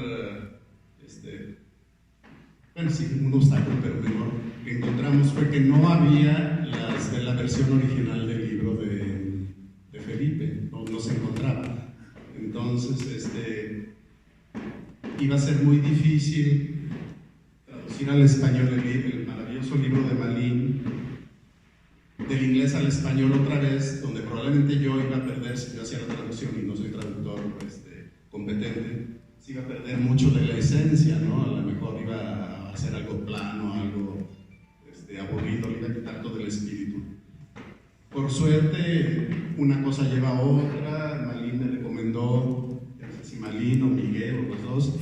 bueno sí, un obstáculo pero menor que encontramos fue que no había las de la versión original del libro de Felipe, no se encontraba. Entonces, iba a ser muy difícil traducir al español el maravilloso libro de Malín, del inglés al español otra vez, donde probablemente yo iba a perder, si yo hacía la traducción y no soy traductor competente, se iba a perder mucho de la esencia, ¿no? A lo mejor iba a hacer algo plano, algo aburrido, le iba a quitar todo el espíritu. Por suerte, una cosa lleva a otra. Malín me recomendó, no sé si Malín o Miguel o los dos,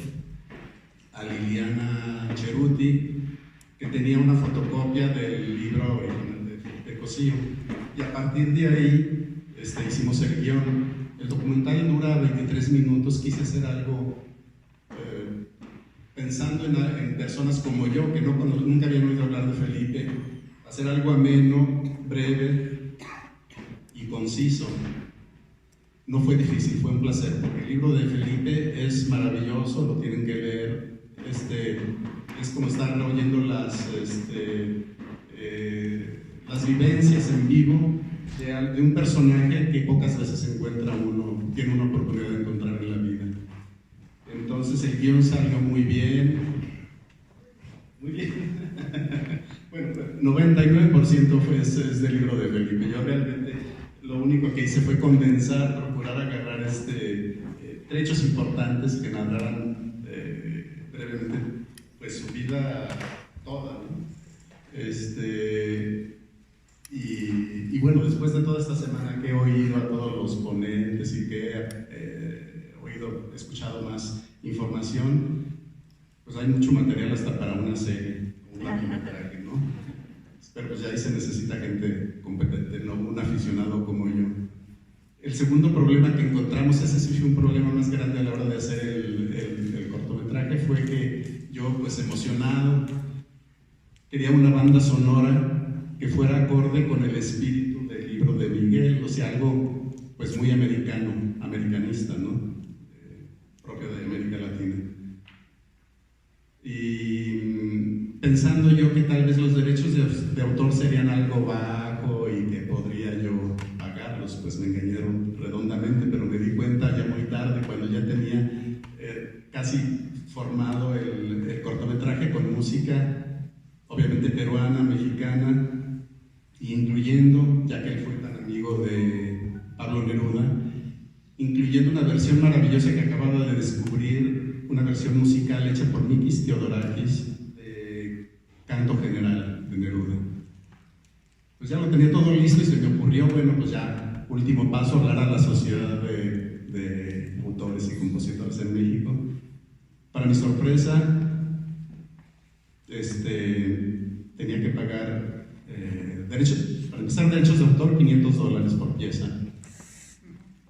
a Liliana Cheruti, que tenía una fotocopia del libro de Cosío. Y a partir de ahí hicimos el guión. El documental dura 23 minutos. Quise hacer algo pensando en personas como yo, que nunca habían oído hablar de Felipe, hacer algo ameno, breve y conciso. No fue difícil, fue un placer, porque el libro de Felipe es maravilloso, lo tienen que leer. Es como estar oyendo las vivencias en vivo de un personaje que pocas veces tiene una oportunidad de encontrar en la vida. Entonces el guión salió muy bien. Muy bien. Bueno, 99% es del libro de Felipe. Yo realmente lo único que hice fue condensar, procurar agarrar trechos importantes que narraran brevemente pues, su vida toda, ¿no? Y bueno, después de toda esta semana que he oído a todos los ponentes y que he escuchado más información, pues hay mucho material hasta para una serie, un largometraje, ¿no? Pero pues ya ahí se necesita gente competente, no un aficionado como yo. El segundo problema que encontramos, ese sí fue un problema más grande a la hora de hacer el cortometraje, fue que yo, pues emocionado, quería una banda sonora que fuera acorde con el espíritu del libro de Miguel, o sea, algo pues muy americanista, ¿no? Propio de América Latina. Y pensando yo que tal vez los derechos de autor serían algo bajo y que podría yo pagarlos, pues me engañaron redondamente, pero me di cuenta ya muy tarde, cuando ya tenía casi formado el cortometraje con música, obviamente peruana, mexicana, incluyendo, ya que él fue tan amigo de Pablo Neruda, incluyendo una versión maravillosa que acababa de descubrir, una versión musical hecha por Mikis Theodorakis de Canto General de Neruda. Pues ya lo tenía todo listo y se me ocurrió, bueno, pues ya, último paso, hablar a la Sociedad de Autores y Compositores en México. Para mi sorpresa, tenía que pagar para empezar, derechos de autor, $500 por pieza,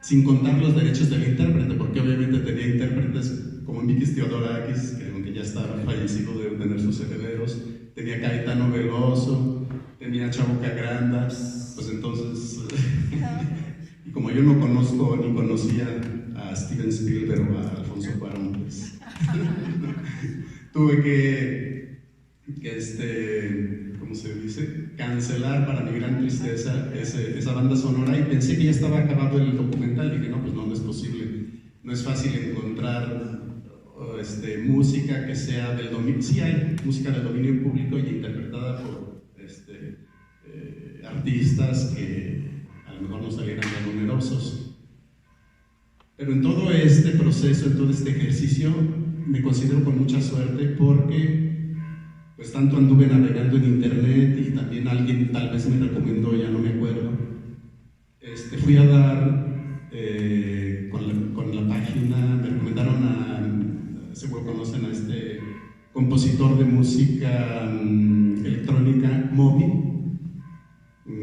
sin contar los derechos del intérprete, porque obviamente tenía intérpretes como Mikis Theodorakis, que aunque ya estaba fallecido debe tener sus herederos, tenía Caetano Veloso, tenía Chavo Cagranda, pues entonces, y como yo no conozco ni conocía a Steven Spielberg o a Alfonso Cuarón, pues tuve que ¿cómo se dice? Cancelar, para mi gran tristeza, esa banda sonora, y pensé que ya estaba acabado el documental. Dije, no, pues no es posible, no es fácil encontrar música que sea del dominio. Sí hay música del dominio público y interpretada por artistas que a lo mejor no salieran tan numerosos. Pero en todo este proceso, en todo este ejercicio, me considero con mucha suerte porque pues tanto anduve navegando en internet y también alguien tal vez me recomendó, ya no me acuerdo. Fui a dar con la página, me recomendaron seguro conocen a este compositor de música electrónica, Moby,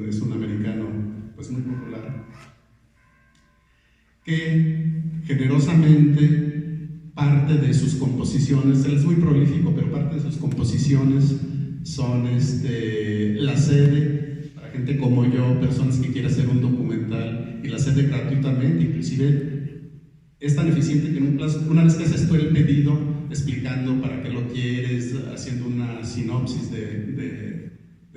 es un americano pues muy popular, que generosamente parte de sus composiciones, él es muy prolífico, pero parte de sus composiciones son la sede para gente como yo, personas que quieren hacer un documental, y la cede gratuitamente. Inclusive es tan eficiente que una vez que haces tú el pedido, explicando para qué lo quieres, haciendo una sinopsis de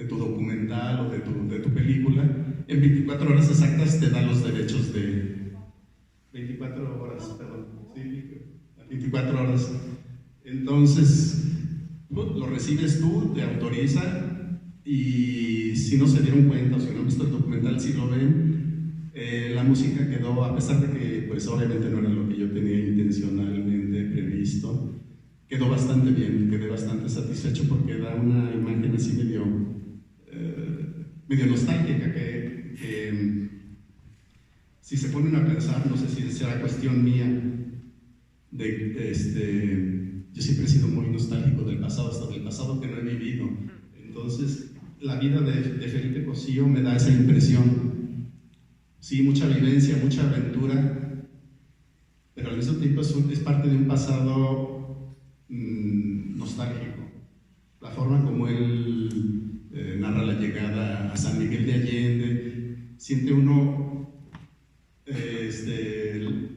tu documental o de tu película, en 24 horas exactas te da los derechos de 24 horas, perdón, sí, 24 horas. Entonces, lo recibes tú, te autoriza, y si no se dieron cuenta o si no han visto el documental, si lo ven, la música quedó, a pesar de que pues obviamente no era lo que yo tenía intencionalmente previsto, quedó bastante bien, quedé bastante satisfecho porque da una imagen así medio nostálgica que si se ponen a pensar, no sé si será cuestión mía, yo siempre he sido muy nostálgico del pasado, hasta del pasado que no he vivido. Entonces, la vida de Felipe Cosío me da esa impresión. Sí, mucha vivencia, mucha aventura, pero al mismo tiempo es parte de un pasado nostálgico. La forma como él narra la llegada a San Miguel de Allende, siente uno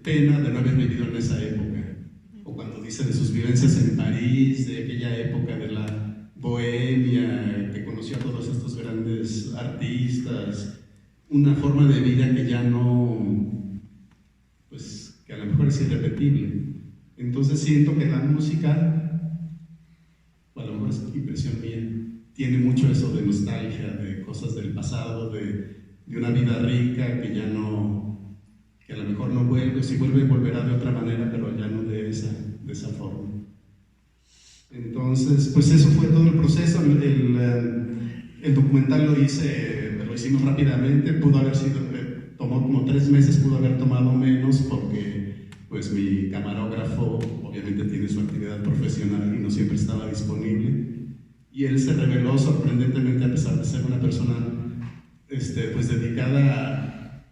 pena de no haber vivido en esa época, o cuando dice de sus vivencias en París, de aquella época de la bohemia, que conoció a todos estos grandes artistas, una forma de vida que ya no, pues que a lo mejor es irrepetible. Entonces siento que la música, o a lo mejor es impresión mía, tiene mucho eso de nostalgia, de cosas del pasado, de una vida rica que ya no, que a lo mejor no vuelve, si vuelve volverá de otra manera, pero ya no de esa forma. Entonces, pues eso fue todo el proceso. El documental lo hicimos rápidamente, pudo haber sido, tomó como 3 meses, pudo haber tomado menos porque pues mi camarógrafo obviamente tiene su actividad profesional y no siempre estaba disponible, y él se reveló sorprendentemente, a pesar de ser una persona pues dedicada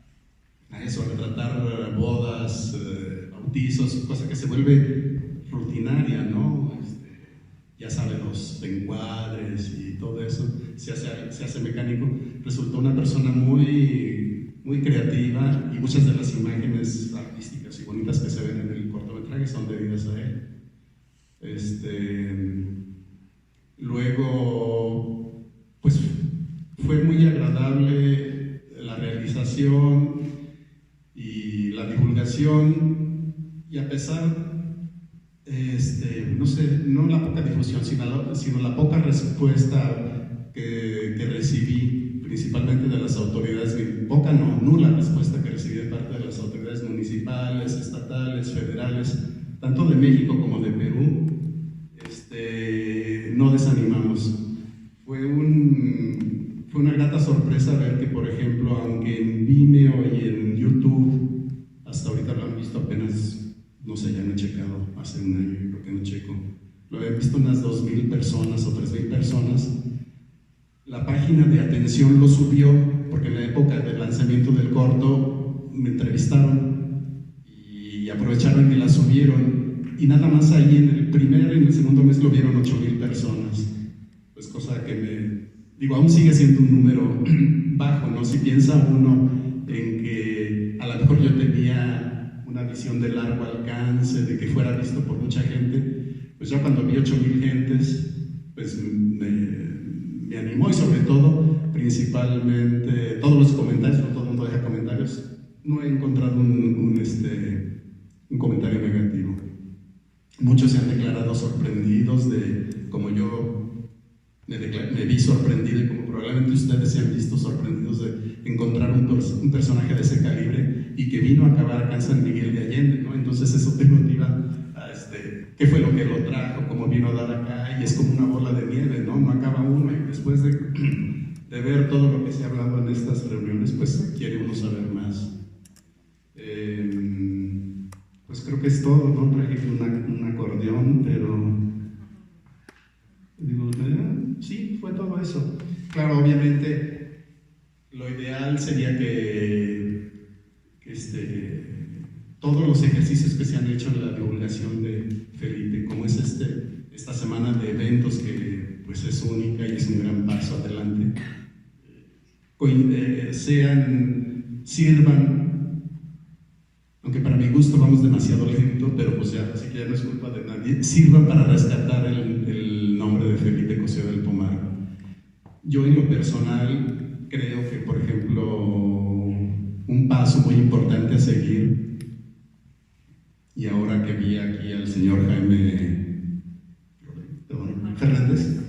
a eso, a retratar bodas, bautizos, cosa que se vuelve rutinaria, ¿no? Ya sabe, los encuadres y todo eso, se hace mecánico. Resultó una persona muy, muy creativa, y muchas de las imágenes artísticas y bonitas que se ven en el cortometraje son debidas a él. Luego, pues fue muy agradable la realización y la divulgación, y a pesar no sé, no la poca difusión, sino la poca respuesta que recibí, principalmente de las autoridades, nula respuesta que recibí de parte de las autoridades municipales, estatales, federales, tanto de México como de Perú. No desanimamos. Fue una grata sorpresa ver que, por ejemplo, aunque en Vimeo y en YouTube, hasta ahorita lo han visto apenas, no sé, ya no he checado, hace un año creo que no checo, lo habían visto unas 2,000 personas o 3,000 personas. La página de atención lo subió porque en la época del lanzamiento del corto me entrevistaron y aprovecharon y la subieron, y nada más ahí en el primer y en el segundo mes lo vieron 8,000 personas. Pues cosa que aún sigue siendo un número bajo, ¿no? Si piensa uno en que a lo mejor yo tenía una visión de largo alcance, de que fuera visto por mucha gente, pues ya cuando vi 8,000 gentes, pues me animó, y sobre todo, principalmente, todos los comentarios, no todo el mundo deja comentarios, no he encontrado un comentario negativo. Muchos se han declarado sorprendidos de como yo me vi sorprendido, y como probablemente ustedes se han visto sorprendidos de encontrar un personaje de ese calibre y que vino a acabar acá en San Miguel de Allende, ¿no? Entonces eso te motiva a qué fue lo que lo trajo, cómo vino a dar acá, y es como una bola de nieve, ¿no? No acaba uno, y después de ver todo lo que se ha hablado en estas reuniones, pues quiere uno saber más. Pues creo que es todo, ¿no? Traje un acordeón, pero sí, fue todo eso. Claro, obviamente lo ideal sería que todos los ejercicios que se han hecho en la divulgación de Felipe, como es esta semana de eventos que pues es única y es un gran paso adelante, sirvan, aunque para mi gusto vamos demasiado lento, pero pues ya, así que ya no es culpa de nadie, sirvan para rescatar el nombre de Felipe Cosío del Pomar. Yo en lo personal creo que, por ejemplo, un paso muy importante a seguir, y ahora que vi aquí al señor Jaime Fernández,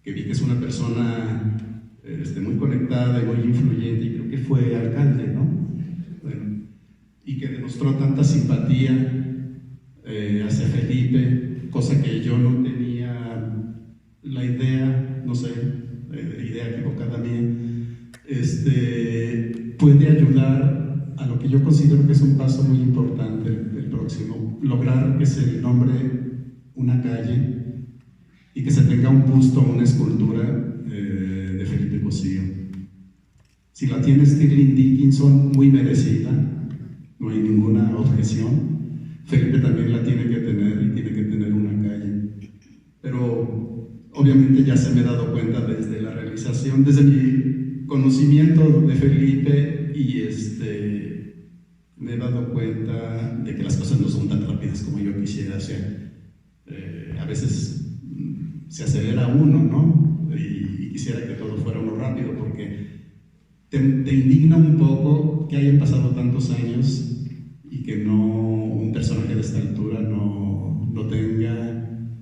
que vi que es una persona muy conectada y muy influyente, y creo que fue alcalde, ¿no? Bueno, y que demostró tanta simpatía hacia Felipe, cosa que yo no tenía la idea, no sé, idea equivocada mía, puede ayudar a lo que yo considero que es un paso muy importante, el próximo, lograr que se nombre una calle y que se tenga un busto, una escultura de Felipe Cosío. Si la tiene Stirling Dickinson, muy merecida, no hay ninguna objeción. Felipe también la tiene que tener, y tiene que tener una calle. Pero obviamente ya se me ha dado cuenta desde la realización, desde mi conocimiento de Felipe, y me he dado cuenta de que las cosas no son tan rápidas como yo quisiera. O sea, a veces se acelera uno, ¿no? Y quisiera que todo fuera uno rápido, porque te indigna un poco que hayan pasado tantos años y que un personaje de esta altura no tenga,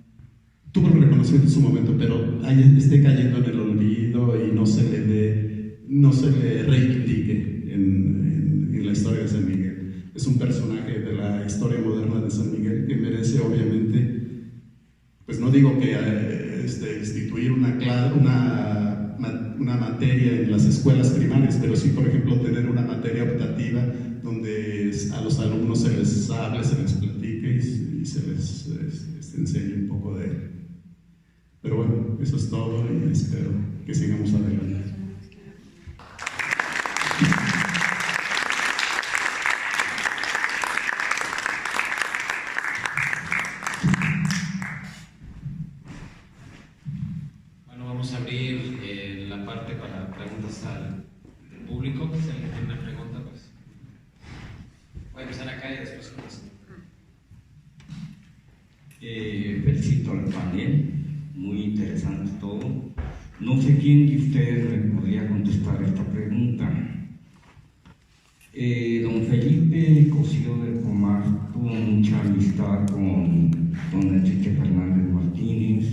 tuvo el reconoció en su momento, pero esté cayendo en el olvido y no se le reivindique en la historia de San Miguel. Es un personaje de la historia moderna de San Miguel que merece, obviamente, pues no digo que instituir una materia en las escuelas primarias, pero sí, por ejemplo, tener una materia optativa donde a los alumnos se les hable, se les platique y se les enseñe un poco de él. Pero bueno, eso es todo y espero que sigamos adelante. Bueno, vamos a abrir la parte para preguntas al público. Si alguien tiene una pregunta, pues voy a empezar acá y después con eso. Felicito al panel, muy interesante todo. No sé quién de ustedes me podría contestar esta pregunta. Don Felipe Cosío del Pomar tuvo mucha amistad con don Enrique Fernández Martínez,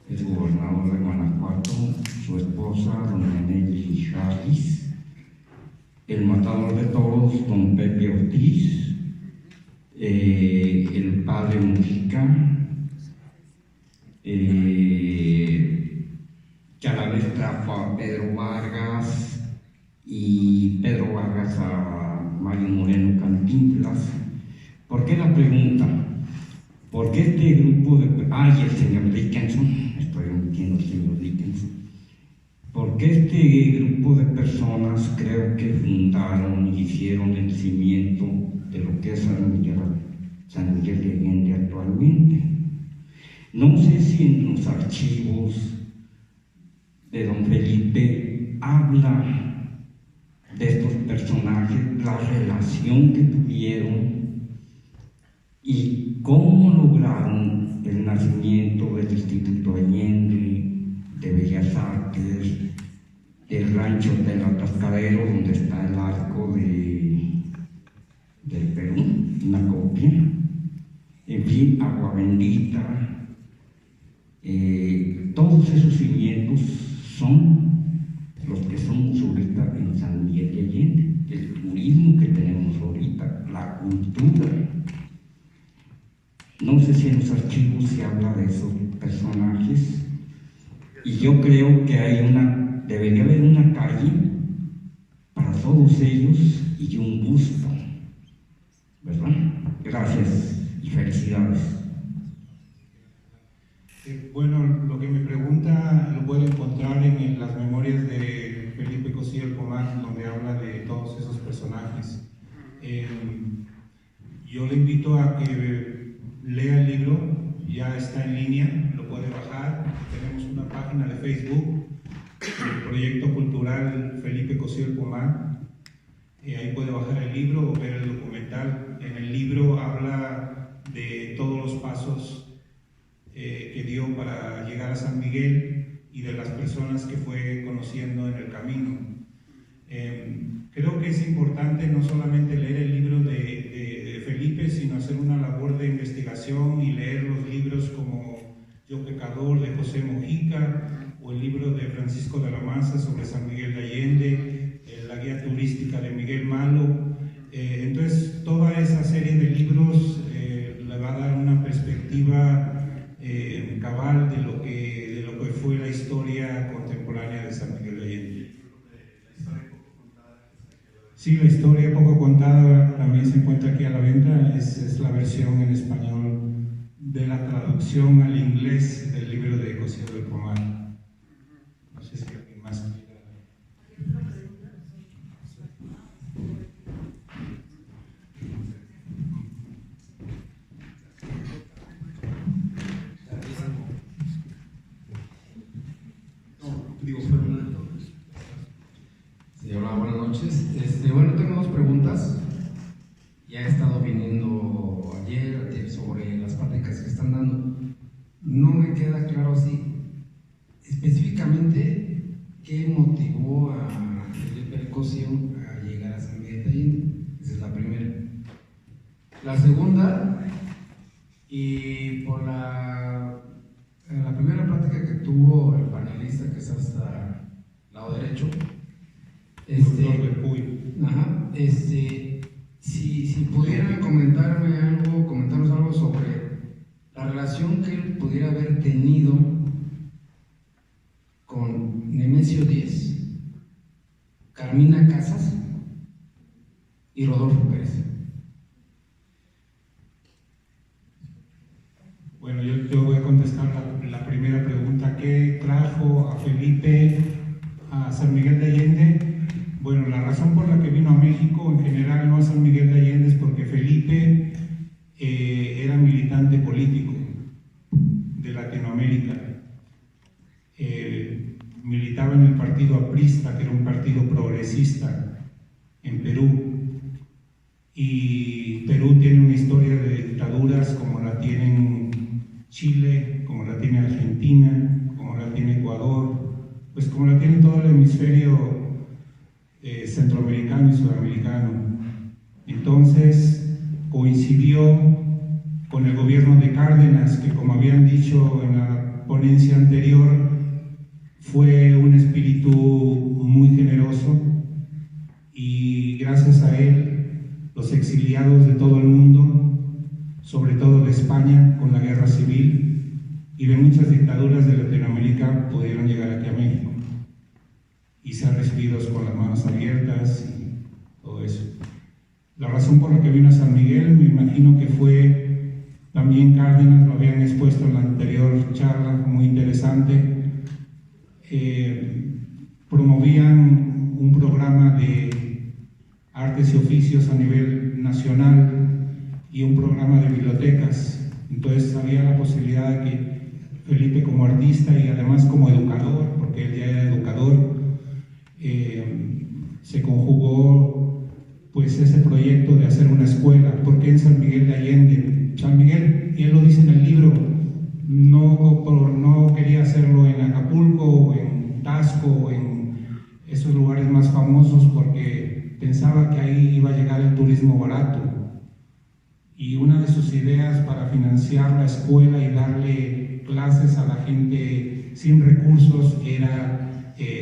el gobernador de Guanajuato, su esposa, doña Nelly Charles, el matador de toros, don Pepe Ortiz, el padre Mujica, que a la vez trajo a Pedro Vargas y Pedro Vargas a Mario Moreno Cantinflas. ¿Por qué la pregunta? Porque este grupo de... y el señor Dickinson, estoy omitiendo al señor Dickinson. Porque este grupo de personas creo que fundaron y hicieron el cimiento de lo que es San Miguel de Allende actualmente. No sé si en los archivos de don Felipe habla de estos personajes, la relación que tuvieron y cómo lograron el nacimiento del Instituto Allende, de Bellas Artes, del rancho del Atascadero, donde está el arco del Perú, una copia, en fin, Agua Bendita. Todos esos cimientos son los que somos ahorita en San Miguel de Allende, el turismo que tenemos ahorita, la cultura. No sé si en los archivos se habla de esos personajes, y yo creo que debería haber una calle para todos ellos y un busto, ¿verdad? Gracias y felicidades. Bueno, lo que me pregunta lo puedo encontrar en las memorias de Felipe Cosío del Pomar, donde habla de todos esos personajes. Yo le invito a que lea el libro, ya está en línea, lo puede bajar. Tenemos una página de Facebook, el Proyecto Cultural Felipe Cosío del Pomar. Ahí puede bajar el libro o ver el documental. En el libro habla de todos los pasos que dio para llegar a San Miguel y de las personas que fue conociendo en el camino. Creo que es importante no solamente leer el libro de Felipe, sino hacer una labor de investigación y leer los libros como Yo Pecador de José Mojica, o el libro de Francisco de la Maza sobre San Miguel de Allende, la guía turística de Miguel Malo. Entonces, toda esa serie de libros le va a dar una perspectiva cabal de lo que fue la historia contemporánea de San Miguel de Allende. Sí, la historia poco contada también se encuentra aquí a la venta. Es la versión en español de la traducción al inglés del libro de Cosío del Pomar. No sé si alguien más quiere. Sí, hola, buenas noches. Bueno, tengo dos preguntas. Ya he estado viniendo ayer sobre las pláticas que están dando. No me queda claro así específicamente qué motivó a Felipe Cosío a llegar a San Miguel de Allende. Esa es la primera. La segunda, y por la primera plática que tuvo el panelista que está hasta el lado derecho, ajá, si pudiera comentarnos algo sobre la relación que él pudiera haber tenido con Nemesio 10, Carmina Casas y Rodolfo Pérez. Bueno, yo voy a contestar la primera pregunta. ¿Qué trajo a Felipe a San Miguel de Allende? Bueno, la razón por la que vino a México, en general no a San Miguel de Allende, es porque Felipe era militante político de Latinoamérica. Militaba en el partido aprista, que era un partido progresista en Perú. Y Perú tiene una historia de dictaduras como la tienen Chile, como la tiene Argentina, como la tiene Ecuador, pues como la tiene todo el hemisferio centroamericano y sudamericano. Entonces coincidió con el gobierno de Cárdenas, que como habían dicho en la ponencia anterior, fue un espíritu muy generoso, y gracias a él los exiliados de todo el mundo, sobre todo de España con la guerra civil y de muchas dictaduras de Latinoamérica, pudieron llegar aquí a México y ser recibidos con las manos abiertas y todo eso. La razón por la que vino a San Miguel, me imagino que fue también Cárdenas, lo habían expuesto en la anterior charla, muy interesante. Promovían un programa de artes y oficios a nivel nacional y un programa de bibliotecas. Entonces había la posibilidad de que Felipe, como artista y además como educador, porque él ya era educador, se conjugó pues ese proyecto de hacer una escuela. ¿Por qué en San Miguel de Allende? San Miguel, y él lo dice en el libro, no quería hacerlo en Acapulco o en Tasco o en esos lugares más famosos, porque pensaba que ahí iba a llegar el turismo barato. Y una de sus ideas para financiar la escuela y darle clases a la gente sin recursos era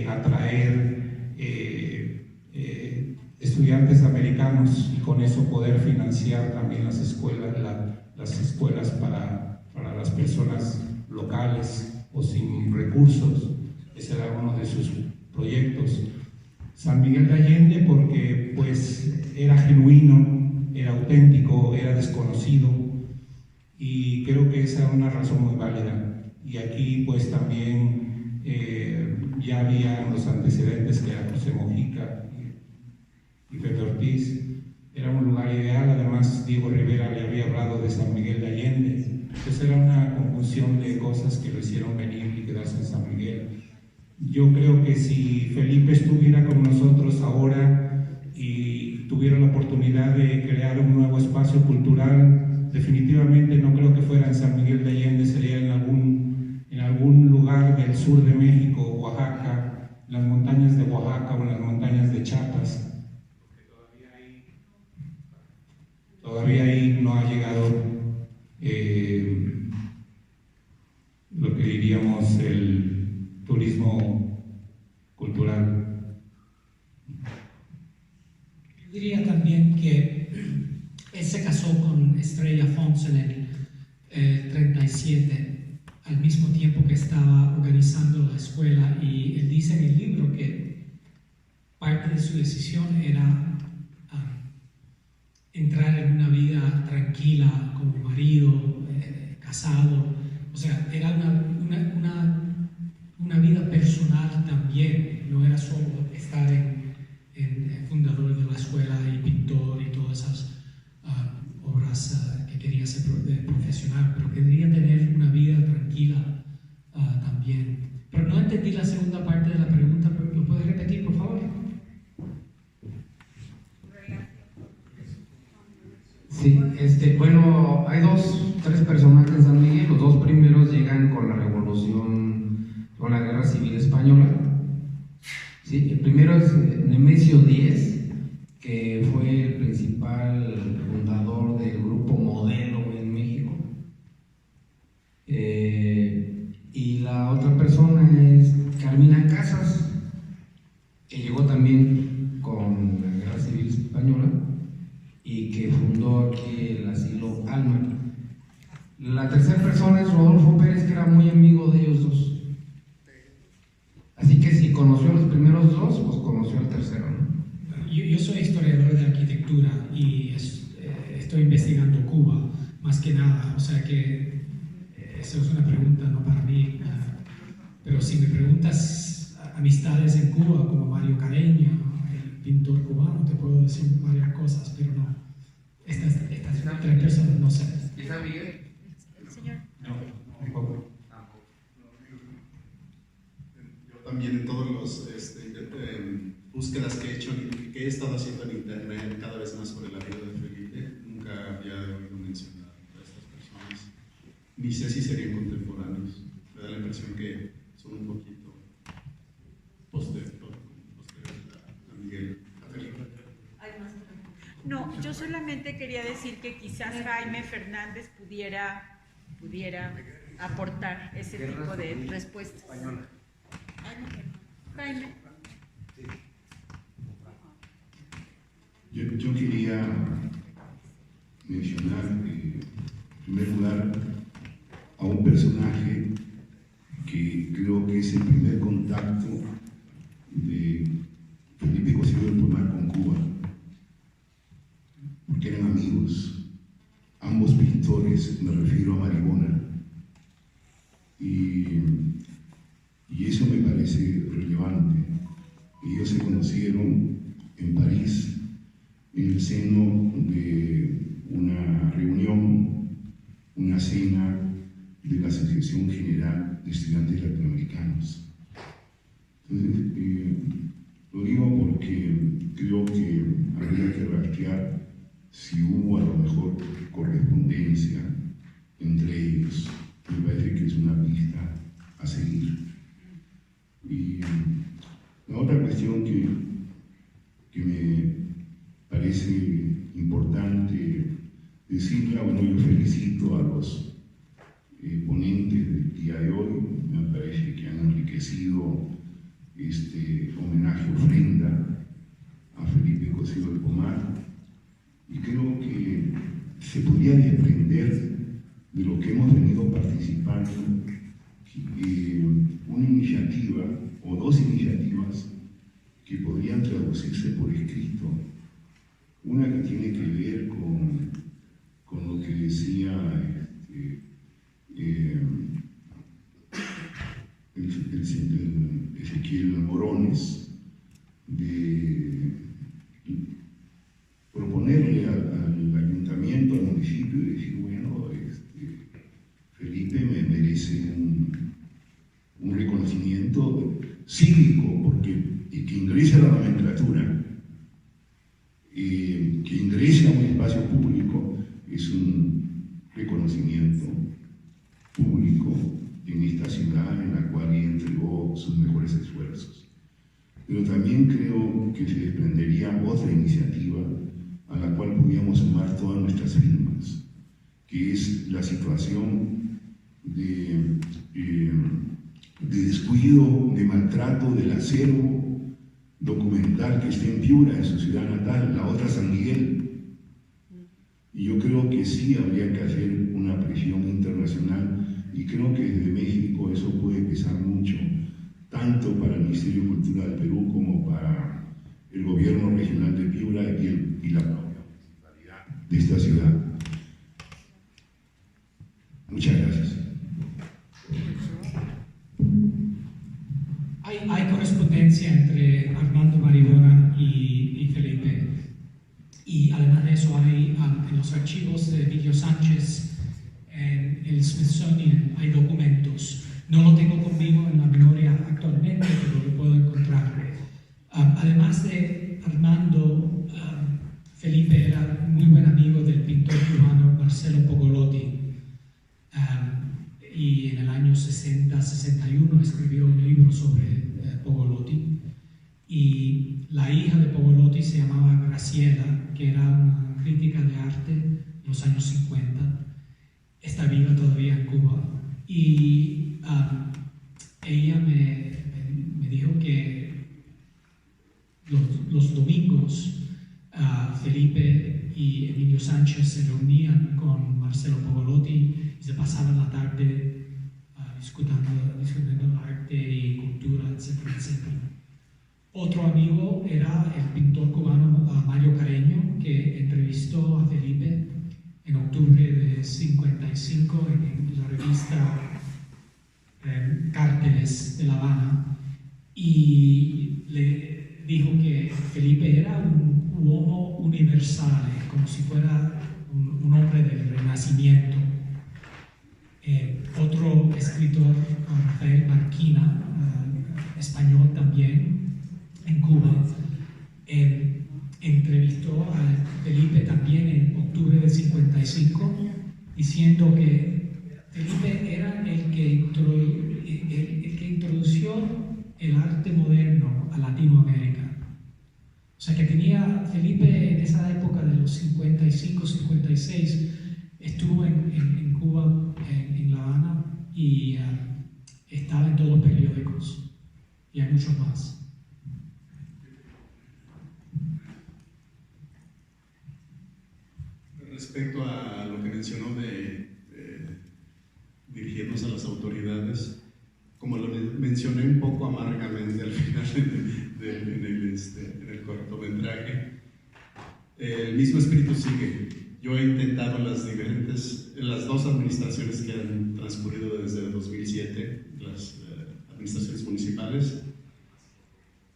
atraer estudiantes americanos, y con eso poder financiar también las escuelas para las personas locales o sin recursos. Ese era uno de sus proyectos. San Miguel de Allende porque pues era genuino, era auténtico, era desconocido, y creo que esa es una razón muy válida. Y aquí pues también ya había los antecedentes, que era José Mojica y Pepe Ortiz. Era un lugar ideal. Además Diego Rivera le había hablado de San Miguel de Allende. Entonces era una conjunción de cosas que lo hicieron venir y quedarse en San Miguel. Yo creo que si Felipe estuviera con nosotros ahora y tuviera la oportunidad de crear un nuevo espacio cultural, definitivamente no creo que fuera en San Miguel de Allende, sería en algún lugar del sur de México, Oaxaca, en las montañas de Oaxaca o en las montañas de Chiapas. Todavía ahí no ha llegado lo que diríamos el turismo cultural. Yo diría también que él se casó con Estrella Fons en el 37, al mismo tiempo que estaba organizando la escuela, y él dice en el libro que parte de su decisión era entrar en una vida tranquila como marido, casado. O sea, era una vida personal también, no era solo estar en fundador de la escuela y pintor y todas esas obras que quería ser profesional, pero quería tener una vida tranquila también. Pero no entendí la segunda parte de la pregunta, ¿lo puedes repetir, por favor? Sí, bueno, hay tres personajes en San Miguel. Los dos primeros llegan con la revolución, con la guerra civil española. Sí, el primero es Nemesio 10, que fue el principal fundador del grupo Modelo en México. Y tercera persona es Rodolfo Pérez, que era muy amigo de ellos dos. Así que si conoció a los primeros dos, pues conoció al tercero, ¿no? Yo soy historiador de arquitectura y estoy investigando Cuba, más que nada, o sea que eso es una pregunta no para mí, pero si me preguntas amistades en Cuba como Mario Careño, el pintor cubano, te puedo decir varias cosas, pero no, estas tres personas no sé. ¿Quizá Miguel? Señor. No. Yo también en todos los búsquedas que he estado haciendo en internet cada vez más sobre la vida de Felipe, nunca había oído mencionar a estas personas. Ni sé si serían contemporáneos. Me da la impresión que son un poquito posteriores a Miguel, a Felipe. No, yo solamente quería decir que quizás Jaime Fernández pudiera aportar ese tipo de respuestas. Jaime. Yo quería mencionar, en primer lugar, a un personaje que creo que es el primer contacto de Felipe Cosío del Pomar con Cuba, porque eran amigos, ambos pintores, me refiero a Maribona, y eso me parece relevante. Ellos se conocieron en París, en el seno de una reunión, una cena de la Asociación General de Estudiantes Latinoamericanos. Entonces, lo digo porque creo que habría que rastrear si hubo a lo mejor correspondencia entre ellos. Me parece que es una pista a seguir. Y la otra cuestión que me parece importante decirla, bueno, yo felicito a los ponentes del día de hoy, me parece que han enriquecido este homenaje ofrenda a Felipe Cosío del Pomar, y creo que se podría desprender de lo que hemos venido participando una iniciativa o dos iniciativas que podrían traducirse por escrito. Una que tiene que ver con lo que decía el Ezequiel Morones, de proponerle al ayuntamiento, al municipio, y decir, bueno, Felipe me merece un reconocimiento cívico, porque que ingrese a la nomenclatura, que ingrese a un espacio público, es un reconocimiento público en esta ciudad en la cual él entregó sus mejores esfuerzos. Pero también creo que se desprendería otra iniciativa a la cual podíamos sumar todas nuestras firmas, que es la situación de descuido, de maltrato del acervo documental que está en Piura, en su ciudad natal, la otra San Miguel. Y yo creo que sí habría que hacer una presión internacional, y creo que desde México eso puede pesar mucho, tanto para el Ministerio de Cultura del Perú como para el gobierno regional de Piura y la propia municipalidad de esta ciudad. Muchas gracias. Hay correspondencia entre Armando Maribona y Felipe, y además de eso hay en los archivos de Emilio Sánchez, en el Smithsonian, hay documentos. No lo tengo conmigo en la memoria actualmente, pero lo puedo encontrar. Además de Armando, Felipe era muy buen amigo del pintor cubano Marcelo Pogolotti, y en el año 60-61 escribió un libro sobre Pogolotti, y la hija de Pogolotti se llamaba Graciela, que era una crítica de arte en los años 50, está viva todavía en Cuba, y ella me dijo que los domingos Felipe y Emilio Sánchez se reunían con Marcelo Pogolotti y se pasaban la tarde discutiendo arte y cultura, etcétera, etcétera. Otro amigo era el pintor cubano Mario Carreño, que entrevistó a Felipe en octubre de 55 en la revista Cárteles de La Habana, y le dijo que Felipe era un uomo universal, como si fuera un hombre del Renacimiento. Otro escritor, Rafael Marquina, español también, en Cuba, entrevistó a Felipe también en octubre del 55, diciendo que Felipe era el que introdució el arte moderno a Latinoamérica. O sea que Felipe en esa época de los 55, 56, estuvo en Cuba, en La Habana, y estaba en todos los periódicos, y hay muchos más. Respecto a lo que mencionó de dirigirnos a las autoridades, como lo mencioné un poco amargamente al final en el cortometraje, el mismo espíritu sigue. Yo he intentado las dos administraciones que han transcurrido desde el 2007, las administraciones municipales,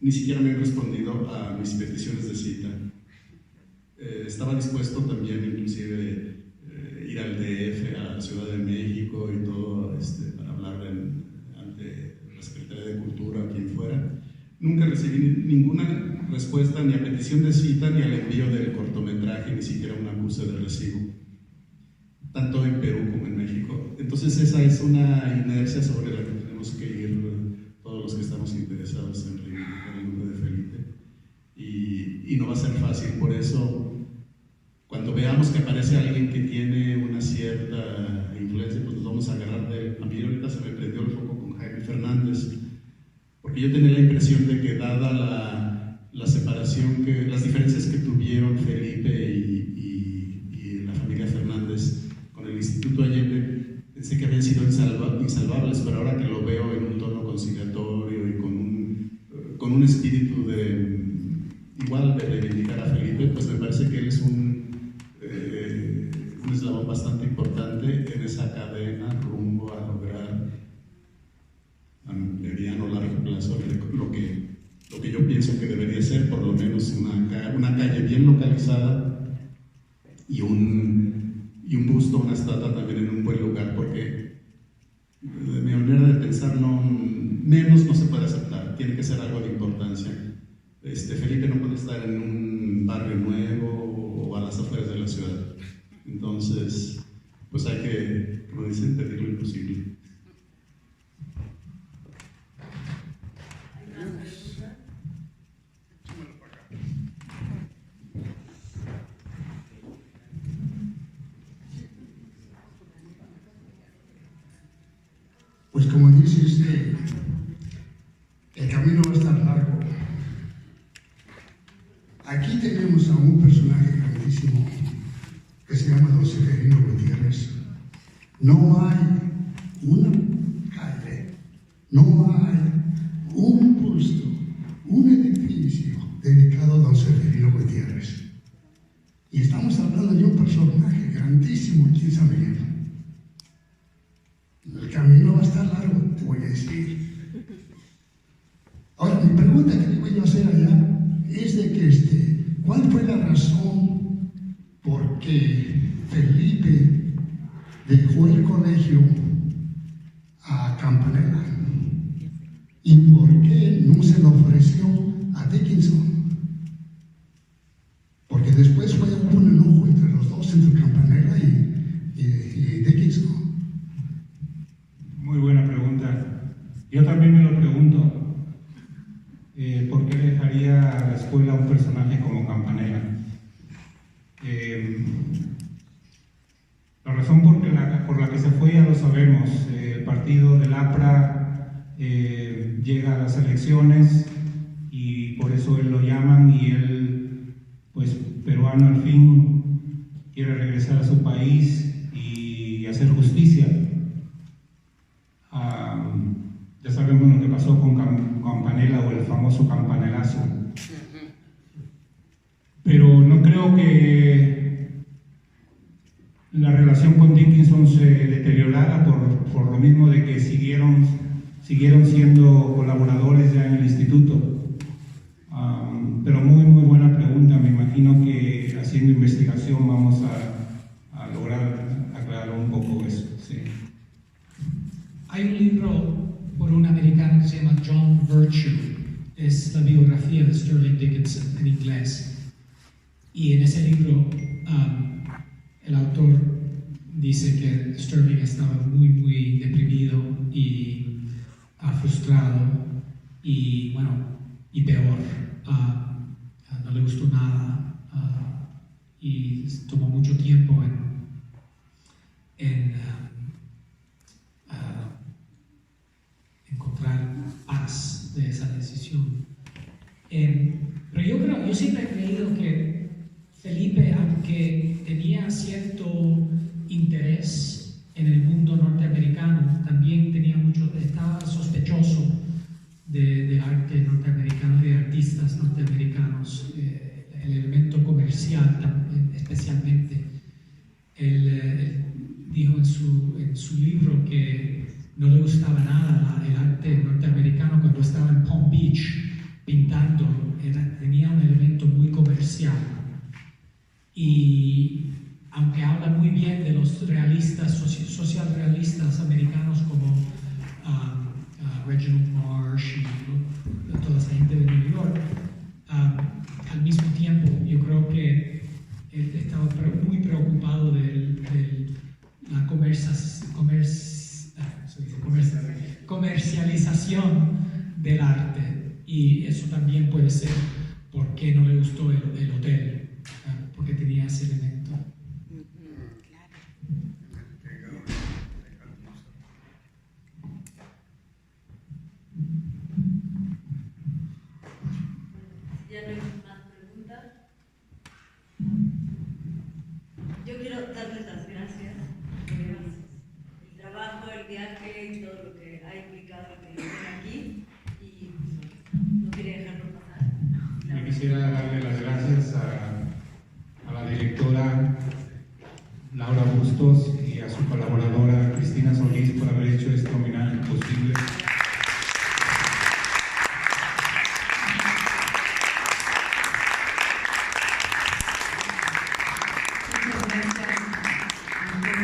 ni siquiera me han respondido a mis peticiones de cita. Estaba dispuesto también inclusive ir al DF, a la Ciudad de México y todo, para hablar ante la Secretaría de Cultura o quien fuera. Nunca recibí ninguna respuesta ni a petición de cita ni al envío del cortometraje, ni siquiera un acuse de recibo, tanto en Perú como en México. Entonces esa es una inercia sobre la que tenemos que ir todos los que estamos interesados en reivindicar el nombre de Felipe, y no va a ser fácil. Por eso, cuando veamos que aparece alguien que tiene una cierta influencia, pues nos vamos a agarrar de él. A mí ahorita se me prendió el foco con Jaime Fernández, porque yo tenía la impresión de que, dada la separación, las diferencias que tuvieron Felipe y la familia Fernández con el Instituto Allende, pensé que habían sido insalvables, pero ahora que lo veo en un tono conciliatorio y con un espíritu igual de reivindicar a Felipe, pues me parece que él es un eslabón bastante importante en esa cadena rumbo a lograr a mediano o largo plazo lo que yo pienso que debería ser por lo menos una calle bien localizada y un busto, una estatua también en un buen lugar, porque de mi manera de pensar menos no se puede aceptar, tiene que ser algo de importancia. Felipe no puede estar en un barrio nuevo o a las afueras de la ciudad. Entonces, pues hay que, como dicen, pedir lo imposible. Pues como dice usted, el camino va a estar largo. Aquí tenemos a un personaje grandísimo que se llama Don Severino Gutiérrez. No hay una calle, no hay un busto, un edificio dedicado a Don Severino Gutiérrez. Y estamos hablando de un personaje grandísimo aquí en San Miguel. El camino va a estar largo, te voy a decir. Ahora, mi pregunta que le voy a hacer allá es de que ¿cuál fue la razón por qué Felipe dejó el colegio a Campanella? ¿Y por qué no se lo ofreció a Dickinson? Porque después hubo un enojo entre los dos, entre Campanella y Dickinson. Muy buena pregunta. Yo también me lo pregunto. ¿Por qué dejaría a la escuela un personaje como Campanella? La razón por la que se fue ya lo sabemos. El partido del APRA llega a las elecciones y por eso él lo llaman, y él, pues peruano al fin, quiere regresar a su país y hacer justicia. famoso campanelazo. Pero no creo que la relación con Dickinson se deteriorara por lo mismo de que siguieron siendo colaboradores ya en el instituto. Pero muy buena pregunta. Me imagino que haciendo investigación vamos a lograr aclarar un poco eso. Sí. Hay un libro por un americano que se llama John Virtue, es la biografía de Sterling Dickinson en inglés. Y en ese libro el autor dice que Sterling estaba muy deprimido y frustrado y peor. No le gustó nada y tomó mucho tiempo en encontrar paz de esa decisión. Pero yo siempre he creído que Felipe, aunque tenía cierto interés en el mundo norteamericano, también estaba sospechoso del arte norteamericano y de artistas norteamericanos, el elemento comercial especialmente. Él dijo en su libro que no le gustaba nada el arte norteamericano cuando estaba en Palm Beach pintando, tenía un elemento muy comercial. Y aunque habla muy bien de los realistas, social realistas americanos como Reginald Marsh y toda esa gente de New York, al mismo tiempo yo creo que él estaba muy preocupado de la comercialización del arte, y eso también puede ser por qué no le gustó el hotel, porque tenía ese elemento. Ya no hay más preguntas. Yo quiero darles las gracias por el trabajo, el viaje y todo lo que ha implicado que estén aquí, y no quería dejarlo pasar. Yo quisiera darle las gracias a la directora Laura Bustos y a su colaboradora Cristina Solís por haber hecho este homenaje posible.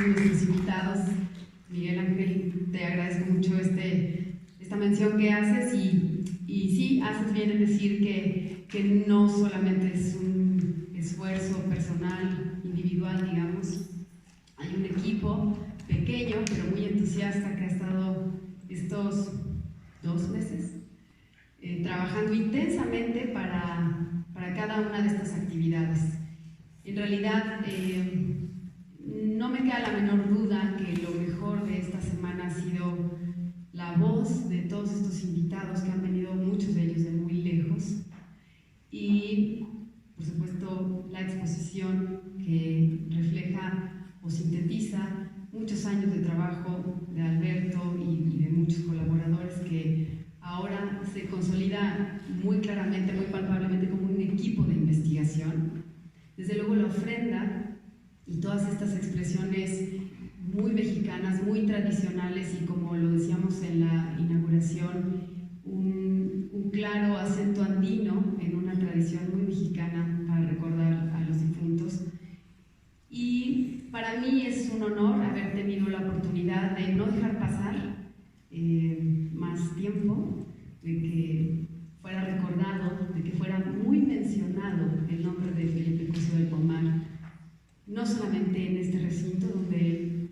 Nuestros invitados, Miguel Ángel, te agradezco mucho esta mención que haces, y sí, haces bien en decir que no solamente es un esfuerzo personal, individual, digamos. Hay un equipo pequeño pero muy entusiasta que ha estado estos 2 meses trabajando intensamente para cada una de estas actividades. En realidad, no me queda la menor duda que lo mejor de esta semana ha sido la voz de todos estos invitados que han venido, muchos de ellos de muy lejos, y por supuesto la exposición que refleja o sintetiza muchos años de trabajo de Alberto y de muchos colaboradores, que ahora se consolida muy claramente, muy palpablemente como un equipo de investigación. Desde luego la ofrenda y todas estas expresiones muy mexicanas, muy tradicionales, y como lo decíamos en la inauguración, un claro acento andino en una tradición muy mexicana para recordar a los difuntos. Y para mí es un honor haber tenido la oportunidad de no dejar pasar más tiempo, de que fuera recordado, de que fuera muy mencionado el nombre de Felipe Cosío del Pomar, no solamente en este recinto donde él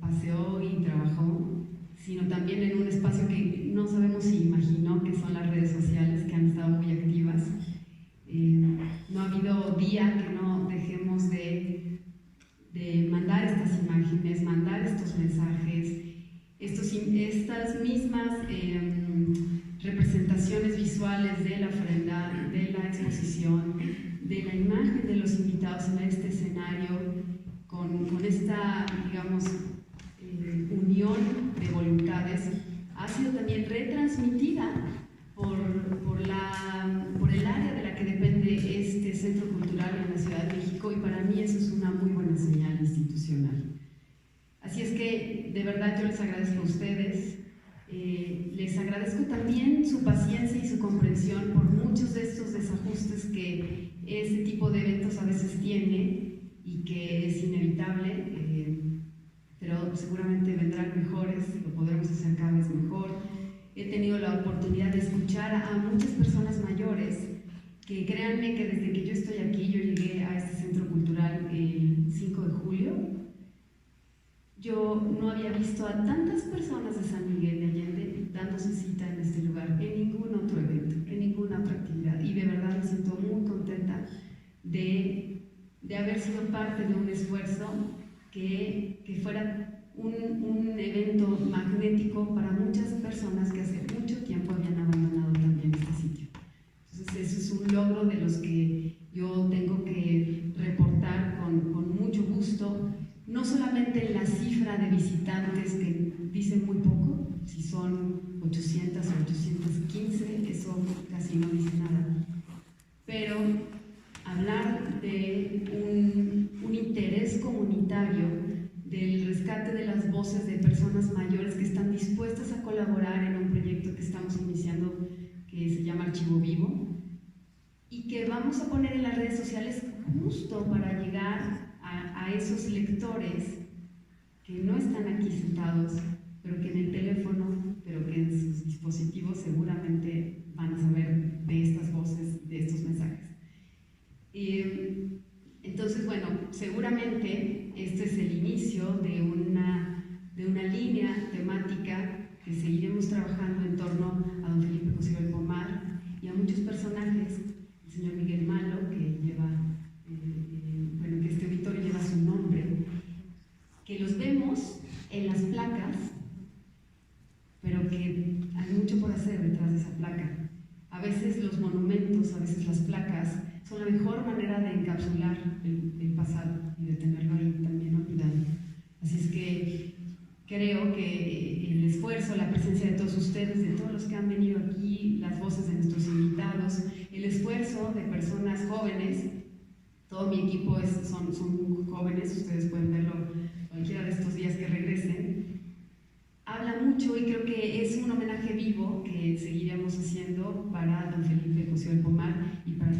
paseó y trabajó, sino también en un espacio que no sabemos si imaginó, que son las redes sociales, que han estado muy activas. No ha habido día que no dejemos de mandar estas imágenes, mandar estos mensajes, estas mismas representaciones visuales de la ofrenda, de la exposición, de la imagen de los invitados en este escenario, con esta, digamos, unión de voluntades, ha sido también retransmitida por la también su paciencia y su comprensión por muchos de estos desajustes que este tipo de eventos a veces tiene y que es inevitable, pero seguramente vendrán mejores, lo podremos hacer cada vez mejor. He tenido la oportunidad de escuchar a muchas personas mayores que, créanme que desde que yo estoy aquí, yo llegué a este centro cultural el 5 de julio, yo no había visto a tantas personas de San Miguel de Allende dándose cita en este lugar, en ningún otro evento, en ninguna otra actividad, y de verdad me siento muy contenta de haber sido parte de un esfuerzo que fuera un evento magnético para muchas personas que hace mucho tiempo habían abandonado también este sitio. Entonces eso es un logro de los que yo tengo que reportar con mucho gusto, no solamente en la cifra de visitantes que dicen muy poco, si son 800 o 815, eso casi no dice nada, pero hablar de un interés comunitario, del rescate de las voces de personas mayores que están dispuestas a colaborar en un proyecto que estamos iniciando que se llama Archivo Vivo y que vamos a poner en las redes sociales justo para llegar a esos lectores que no están aquí sentados, pero que en el teléfono, pero que en sus dispositivos seguramente van a saber de estas voces, de estos mensajes. Entonces, bueno, seguramente este es el inicio de una línea temática que seguiremos trabajando en torno a don Felipe Cosío del Pomar y a muchos personajes, el señor Miguel Malo, que lleva, que este auditorio lleva su nombre, que los vemos en las placas, pero que hay mucho por hacer detrás de esa placa. A veces los monumentos, a veces las placas, son la mejor manera de encapsular el pasado y de tenerlo ahí también olvidado. Así es que creo que el esfuerzo, la presencia de todos ustedes, de todos los que han venido aquí, las voces de nuestros invitados, el esfuerzo de personas jóvenes, todo mi equipo son jóvenes, ustedes pueden verlo cualquiera de estos días que regresen, habla mucho y creo que es un homenaje vivo que seguiremos haciendo para don Felipe Cosío del Pomar y para